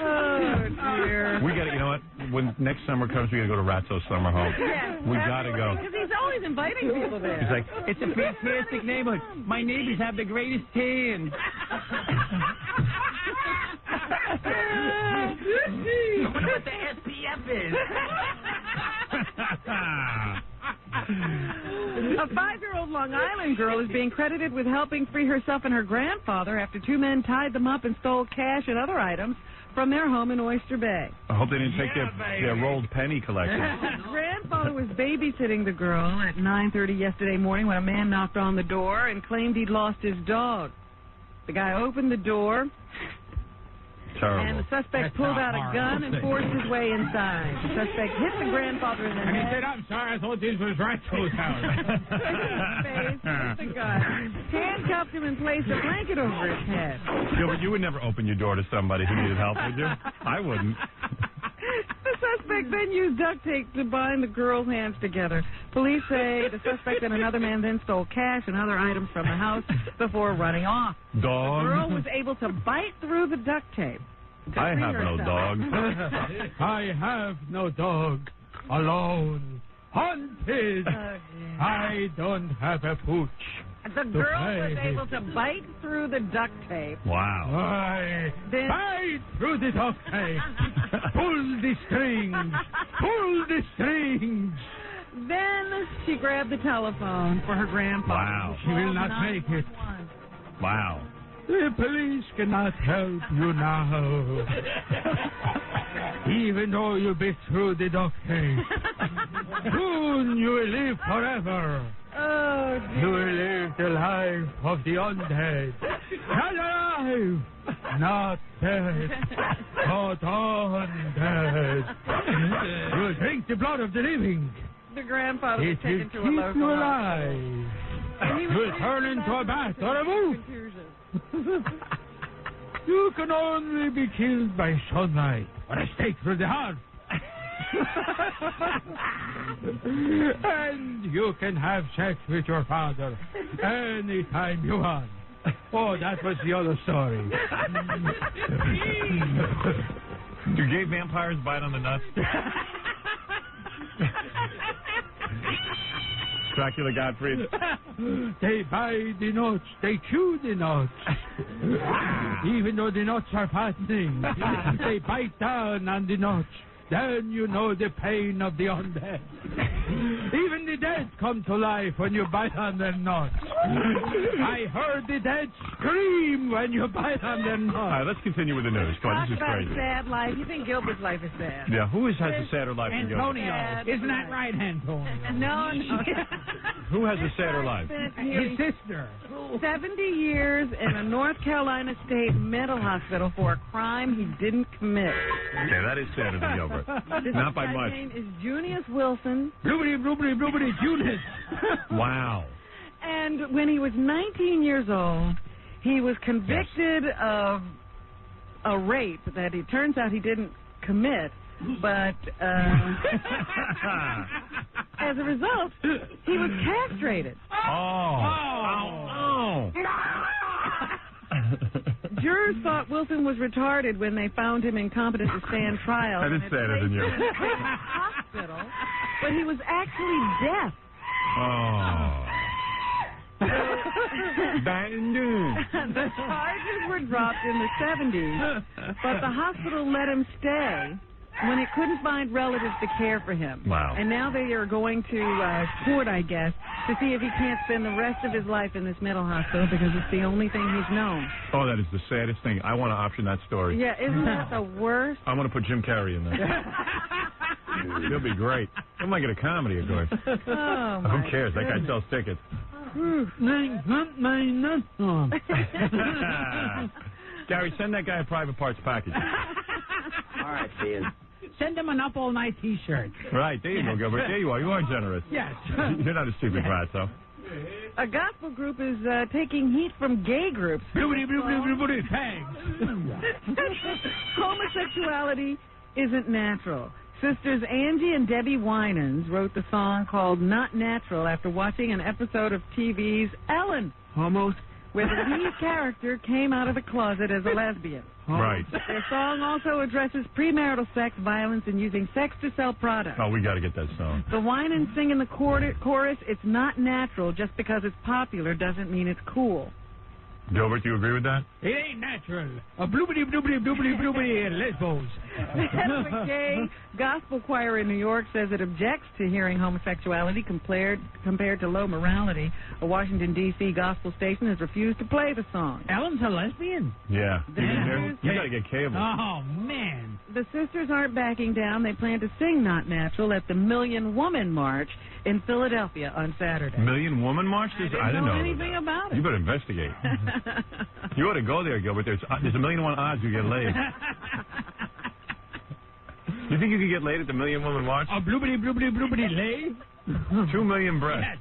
Oh, dear. We got to, you know what? When next summer comes, we got to go to Ratso's summer home. Yeah, We got to go. Because he's always inviting people there. He's like, It's a fantastic neighborhood. My neighbors have the greatest tan. I wonder what the SPF is. A 5-year-old Long Island girl is being credited with helping free herself and her grandfather after two men tied them up and stole cash and other items from their home in Oyster Bay. I hope they didn't take their rolled penny collection. The grandfather was babysitting the girl at 9:30 yesterday morning when a man knocked on the door and claimed he'd lost his dog. The guy opened the door, Terrible. and the suspect pulled out a gun and forced his way inside. The suspect hit the grandfather in the And he head. said, I'm sorry, I thought this was Ratso's house. The guy handcuffed him and placed a blanket over his head. Gilbert, you would never open your door to somebody who needed help, would you? I wouldn't. The suspect then used duct tape to bind the girl's hands together. Police say the suspect and another man then stole cash and other items from the house before running off. Dog. The girl was able to bite through the duct tape. I have no dog. I have no dog. Alone. Hunted. I don't have a pooch. The girl was able to bite through the duct tape. Wow. I bite through the duct tape. Pull the strings. Pull the strings. Then she grabbed the telephone for her grandfather. Wow. She will not make it. Wow. The police cannot help you now. Even though you bit through the duct tape. Soon you will live forever. Oh, dear. You will live the life of the undead. Alive! Not dead. But undead. You will drink the blood of the living. The grandfather was It will taken to a keep local you hospital. alive. And he You was will turn into a bat or a wolf. You can only be killed by sunlight or a stake through the heart. And you can have sex with your father anytime you want. Oh, that was the other story. Do gay vampires bite on the nuts? Dracula Gottfried. They buy the nuts. They chew the nuts. Even though the nuts are fattening, they bite down on the nuts. Then you know the pain of the undead. Even the dead come to life when you bite on their nuts. I heard the dead scream when you bite on their nuts. All right, let's continue with the news. Come on, Talk this is about crazy. a sad life. You think Gilbert's life is sad? Yeah, who has a sadder life than Gilbert? Antonio. Isn't that right, Antonio? No. Who has a sadder life? His sister. 70 years in a North Carolina state mental hospital for a crime he didn't commit. Okay, that is sadder than Gilbert. This Not by guy's much. name is Junius Wilson. Blubbity, Junius. Wow. And when he was 19 years old, he was convicted of a rape that it turns out he didn't commit. But as a result, he was castrated. Oh. Jurors thought Wilson was retarded when they found him incompetent to stand trial. That is sadder than you. Hospital, but he was actually deaf. Oh. The charges were dropped in the 70s, but the hospital let him stay when it couldn't find relatives to care for him. Wow. And now they are going to court, I guess, to see if he can't spend the rest of his life in this mental hospital because it's the only thing he's known. Oh, that is the saddest thing. I want to option that story. Yeah, isn't that the worst? I want to put Jim Carrey in there. He'll be great. He'll make it a comedy, of course. Oh, who cares? That guy sells tickets. Gary, send that guy a private parts package. All right, Ian. Send him an up-all-night T-shirt. Right, there you go, Gilbert. There you are. You are generous. Yes. You're not a stupid rat, though. A gospel group is taking heat from gay groups. Homosexuality isn't natural. Sisters Angie and Debbie Winans wrote the song called Not Natural after watching an episode of TV's Ellen, almost, where the lead character came out of the closet as a lesbian. Right. Their song also addresses premarital sex, violence, and using sex to sell products. Oh, we got to get that song. The Winans sing in the chorus, it's not natural. Just because it's popular doesn't mean it's cool. Gilbert, do you agree with that? It ain't natural. A bloobity-bloobity-bloobity-bloobity and lesbos. The head of a gay gospel choir in New York says it objects to hearing homosexuality compared to low morality. A Washington, D.C. gospel station has refused to play the song. Ellen's a lesbian? Yeah. You got to get cable. Oh, man. The sisters aren't backing down. They plan to sing Not Natural at the Million Woman March in Philadelphia on Saturday. Million Woman March? I didn't know anything about it. You better investigate. You ought to go there, Gilbert. There's 1,000,001 odds you get laid. You think you could get laid at the Million Woman March? A bloobity-bloobity-bloobity lay? 2 million breaths.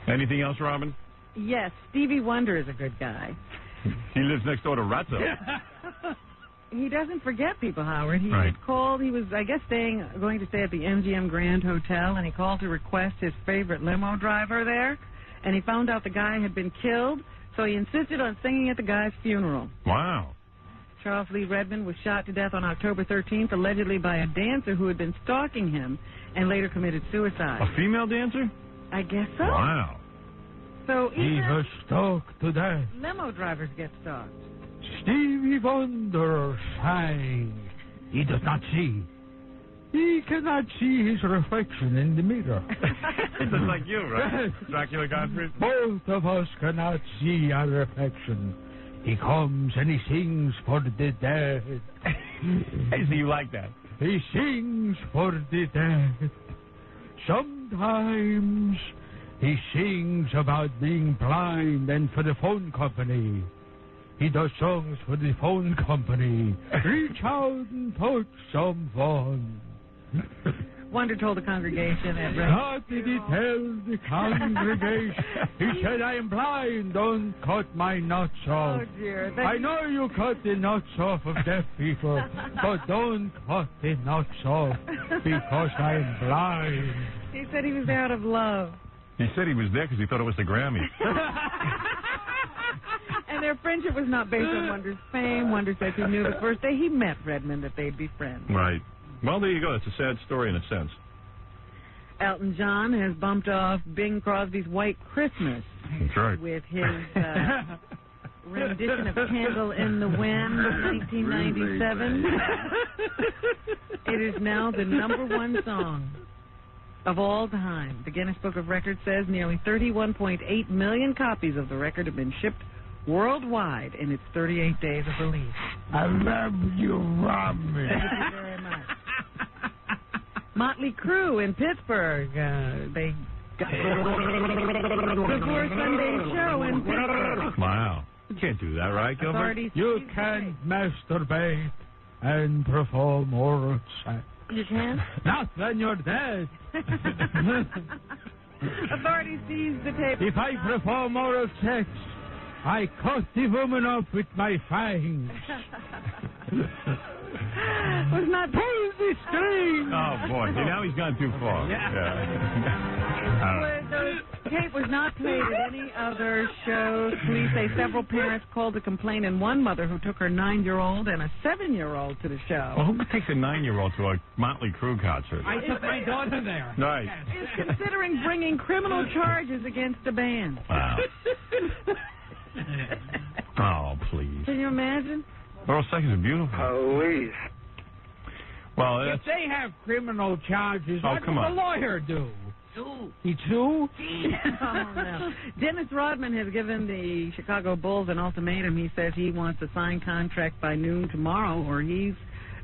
Anything else, Robin? Yes, Stevie Wonder is a good guy. He lives next door to Ratso. He doesn't forget people, Howard. He Right. called. He was, I guess, going to stay at the MGM Grand Hotel, and he called to request his favorite limo driver there. And he found out the guy had been killed, so he insisted on singing at the guy's funeral. Wow. Charles Lee Redmond was shot to death on October 13th, allegedly by a dancer who had been stalking him and later committed suicide. A female dancer? I guess so. Wow. So He was stalked to death. limo drivers get stalked. Stevie Wonder sang. He does not see. He cannot see his reflection in the mirror. It's just like you, right? Dracula Gottfried? Both of us cannot see our reflection. He comes and he sings for the dead. Hey, so you like that? He sings for the dead. Sometimes he sings about being blind and for the phone company. He does songs for the phone company. Reach out and touch someone. Wonder told the congregation at What did he tell the congregation? He said, I am blind, don't cut my nuts off. Oh, dear. I know you cut the nuts off of deaf people, but don't cut the nuts off because I am blind. He said he was out of love. He said he was there because he thought it was the Grammy. And their friendship was not based on Wonder's fame. Wonder said he knew the first day he met Redmond that they'd be friends. Right. Well, there you go. It's a sad story in a sense. Elton John has bumped off Bing Crosby's White Christmas. That's right. With his rendition of Candle in the Wind, 1997. It is now the #1 song of all time. The Guinness Book of Records says nearly 31.8 million copies of the record have been shipped worldwide in its 38 days of release. I love you, Robin. Thank you very much. Motley Crue in Pittsburgh. They got before Sunday show in Pittsburgh. Wow. You can't do that, right, Gilbert? You can't masturbate and perform oral sex. You can? Not when you're dead. Authorities seized the tape. If I perform oral sex, I cut the woman up with my fangs. Was not pull the string. Oh, boy. See, now he's gone too far. Yeah. The tape was not played at any other shows. Police say several parents called to complain, and one mother who took her 9-year-old and a 7-year-old to the show. Well, who takes a 9-year-old to a Motley Crue concert? I took my daughter there. Right. Is considering bringing criminal charges against the band. Wow. Oh, please. Can you imagine? Oral sex is beautiful. Please. Well, If they have criminal charges, what come does on. the lawyer do? Sue. He sue? Oh, no. Dennis Rodman has given the Chicago Bulls an ultimatum. He says he wants a signed contract by noon tomorrow or he's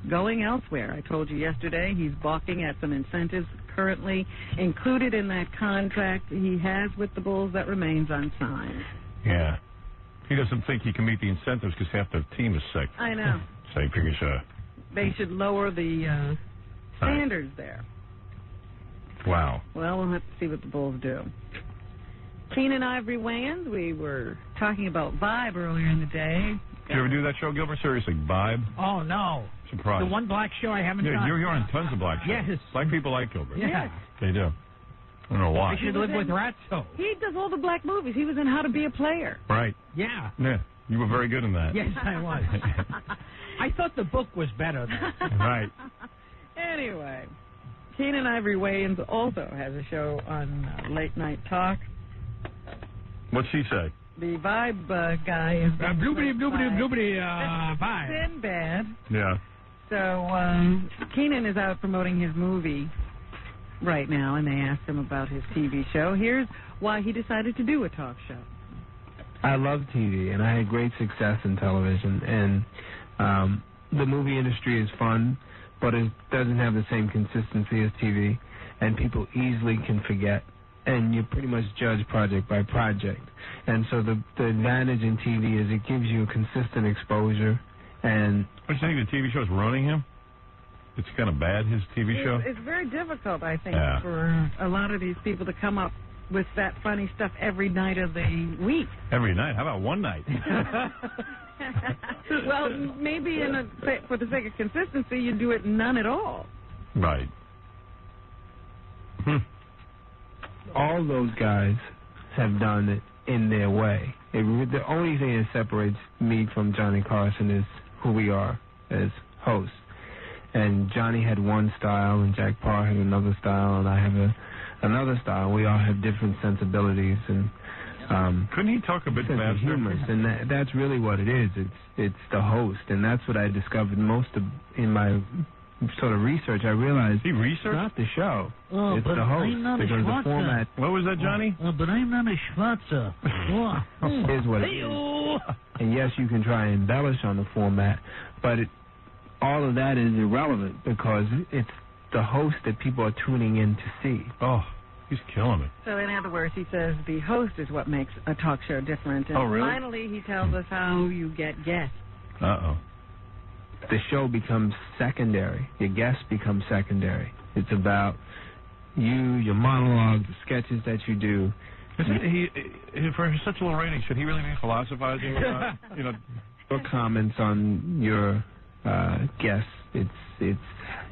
going elsewhere. I told you yesterday he's balking at some incentives currently included in that contract he has with the Bulls that remains unsigned. Yeah. He doesn't think he can meet the incentives because half the team is sick. I know. So he figures, They should lower the standards there. wow. Well, we'll have to see what the Bulls do. Keenan Ivory Wayans, we were talking about Vibe earlier in the day. Did you ever do that show, Gilbert? Seriously, Vibe? Oh, no. Surprise. The one black show I haven't done. You're on tons of black shows. Yes. Black people like Gilbert. Yeah. They do. I don't know why. I should live with Ratso. He does all the black movies. He was in How to Be a Player. Right. Yeah. Yeah. You were very good in that. Yes, I was. I thought the book was better, though. Right. Anyway, Keenan Ivory Wayans also has a show on Late Night Talk. What's he say? The Vibe guy is bloobity, Vibe. Sinbad. Yeah. So Keenan is out promoting his movie right now, and they asked him about his TV show. Here's why he decided to do a talk show. I love TV, and I had great success in television, and the movie industry is fun, but it doesn't have the same consistency as TV, and people easily can forget, and you pretty much judge project by project. And so the advantage in TV is it gives you a consistent exposure, and... Don't you think the TV show is ruining him? It's kind of bad, his TV show? It's very difficult, I think, Yeah. for a lot of these people to come up with that funny stuff every night of the week. Every night? How about one night? Well, maybe for the sake of consistency, you do it none at all. Right. All those guys have done it in their way. The only thing that separates me from Johnny Carson is who we are as hosts. And Johnny had one style, and Jack Parr had another style, and I have another style. We all have different sensibilities, and couldn't he talk a bit faster? Humorous, and that's really what it is. It's the host, and that's what I discovered most of in my sort of research. I realized he researched not the show. Oh, it's but the host I'm not a because the Schwarzer. format. What was that, Johnny? But I'm not a Schwarzer. Is what it is. And yes, you can try and embellish on the format, but all of that is irrelevant because it's the host that people are tuning in to see. Oh, he's killing it. So in other words, he says the host is what makes a talk show different. And Oh, really? finally, he tells us how you get guests. Uh-oh. The show becomes secondary. Your guests become secondary. It's about you, your monologue, the sketches that you do. For such a low rating, should he really be philosophizing about, your comments on your guests. It's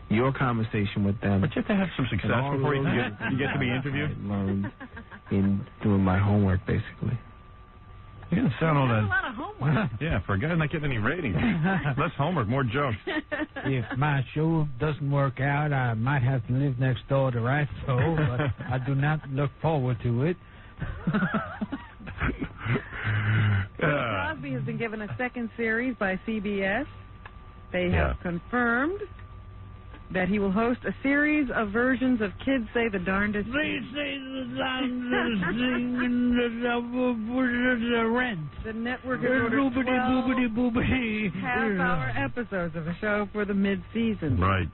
your conversation with them. But you have to have some success before you get to be interviewed. I learned in doing my homework, basically. You didn't sound all that. That's a lot of homework. Yeah, for a guy not getting any ratings. Less homework, more jokes. If my show doesn't work out, I might have to live next door to Ratso, but I do not look forward to it. Bill Cosby has been given a second series by CBS. They have confirmed that he will host a series of versions of Kids Say the Darndest They say the darndest thing in the rent. The network has ordered 12 half-hour episodes of the show for the mid-season. Right.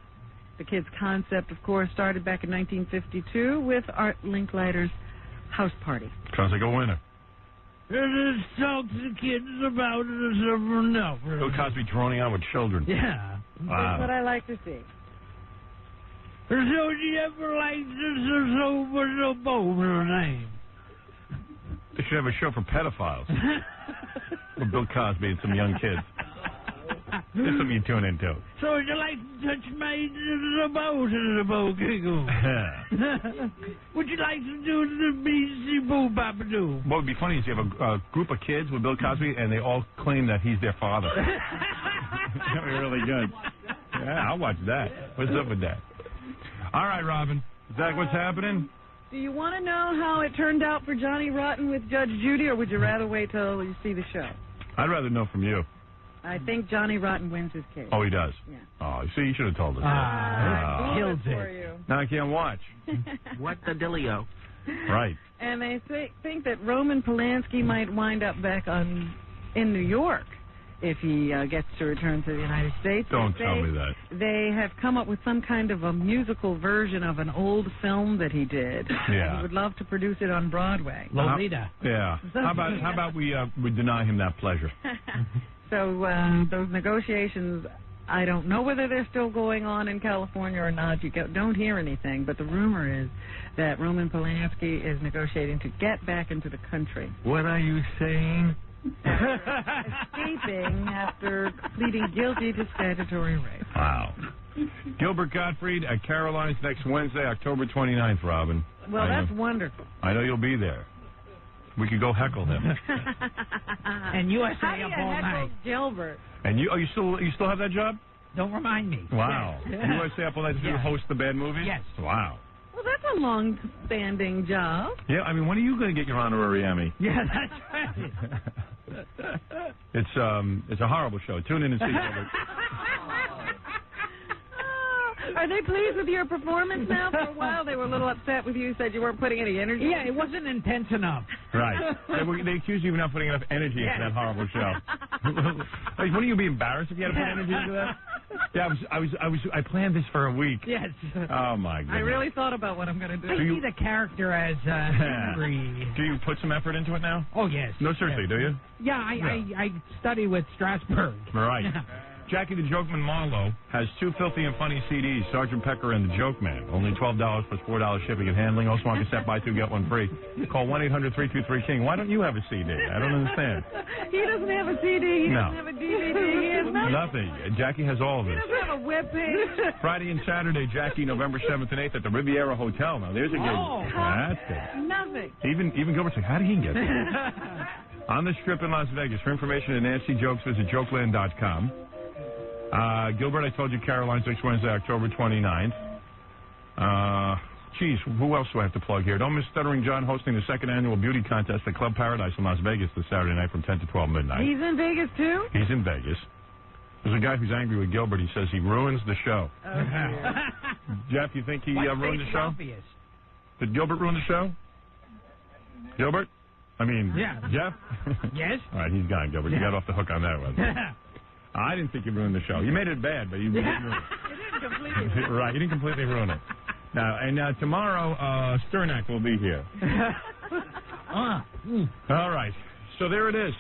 The kids' concept, of course, started back in 1952 with Art Linkletter's House Party. Sounds like a winner. Just talk to the kids about it. Bill Cosby droning on with children. Yeah. Wow. That's what I like to see. So do you ever like this over name? They should have a show for pedophiles. With Bill Cosby and some young kids. That's something you tune into. So would you like to touch my bow giggle? Would you like to do the BC boo baba doo? What would be funny is you have a group of kids with Bill Cosby and they all claim that he's their father. That'd be really good. Yeah, I'll watch that. What's up with that? All right, Robin. Is that what's happening? Do you want to know how it turned out for Johnny Rotten with Judge Judy, or would you rather wait till you see the show? I'd rather know from you. I think Johnny Rotten wins his case. Oh, he does? Yeah. Oh, see, you should have told us. Kills it. Now I can't watch. What the dealio? Right. And they think that Roman Polanski might wind up back in New York if he gets to return to the United States. Don't tell me that. They have come up with some kind of a musical version of an old film that he did. Yeah. He would love to produce it on Broadway. Lolita. Yeah. How about we deny him that pleasure? So those negotiations, I don't know whether they're still going on in California or not. You don't hear anything, but the rumor is that Roman Polanski is negotiating to get back into the country. What are you saying? Escaping after pleading guilty to statutory rape. Wow. Gilbert Gottfried at Caroline's next Wednesday, October 29th, Robin. Well, that's wonderful. I know you'll be there. We could go heckle him. And USA How do you up all heckle night. Gilbert? And you still have that job? Don't remind me. Wow. Yes. USA up all night to host the bad movies? Yes. Wow. Well, that's a long-standing job. Yeah, I mean, when are you going to get your honorary Emmy? Yeah, that's right. It's a horrible show. Tune in and see Gilbert. Are they pleased with your performance now? For a while, they were a little upset with you, said you weren't putting any energy. Yeah, it wasn't intense enough. Right. They accused you of not putting enough energy into that horrible show. Like, wouldn't you be embarrassed if you had to put energy into that? Yeah, I planned this for a week. Yes. Oh my goodness. I really thought about what I'm going to do. I see the character as angry. Do you put some effort into it now? Oh, yes. No, seriously, do you? Yeah, I study with Strasberg. Right. Jackie the Jokeman Marlowe has 2 filthy and funny CDs, Sgt. Pecker and the Joke Man. Only $12 plus $4 shipping and handling. Also on cassette, buy 2, get 1 free. Call 1-800-323-KING. Why don't you have a CD? I don't understand. He doesn't have a CD. He doesn't have a DVD. He has Nothing. Jackie has all of it. He doesn't have a webpage. Friday and Saturday, Jackie, November 7th and 8th at the Riviera Hotel. Now, there's a gig. That's good. Nothing. Even Gilbert's like, how did he get there? On the Strip in Las Vegas. For information and nasty jokes, visit jokeland.com. Gilbert, I told you Caroline's next Wednesday, October 29th. Geez, who else do I have to plug here? Don't miss Stuttering John hosting the 2nd annual beauty contest at Club Paradise in Las Vegas this Saturday night from 10 to 12 midnight. He's in Vegas, too? He's in Vegas. There's a guy who's angry with Gilbert. He says he ruins the show. Jeff, you think he ruined the show? Obvious. Did Gilbert ruin the show? Gilbert? I mean, Jeff? Yes? All right, he's gone, Gilbert. You got off the hook on that one. I didn't think you ruined the show. You made it bad, but you didn't ruin it. You didn't completely ruin it. Right, you didn't completely ruin it. Now, tomorrow, Sternak will be here. All right, so there it is.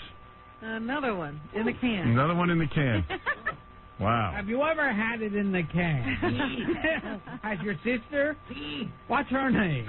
Another one in the can. Another one in the can. Wow. Have you ever had it in the can? Has your sister? What's her name?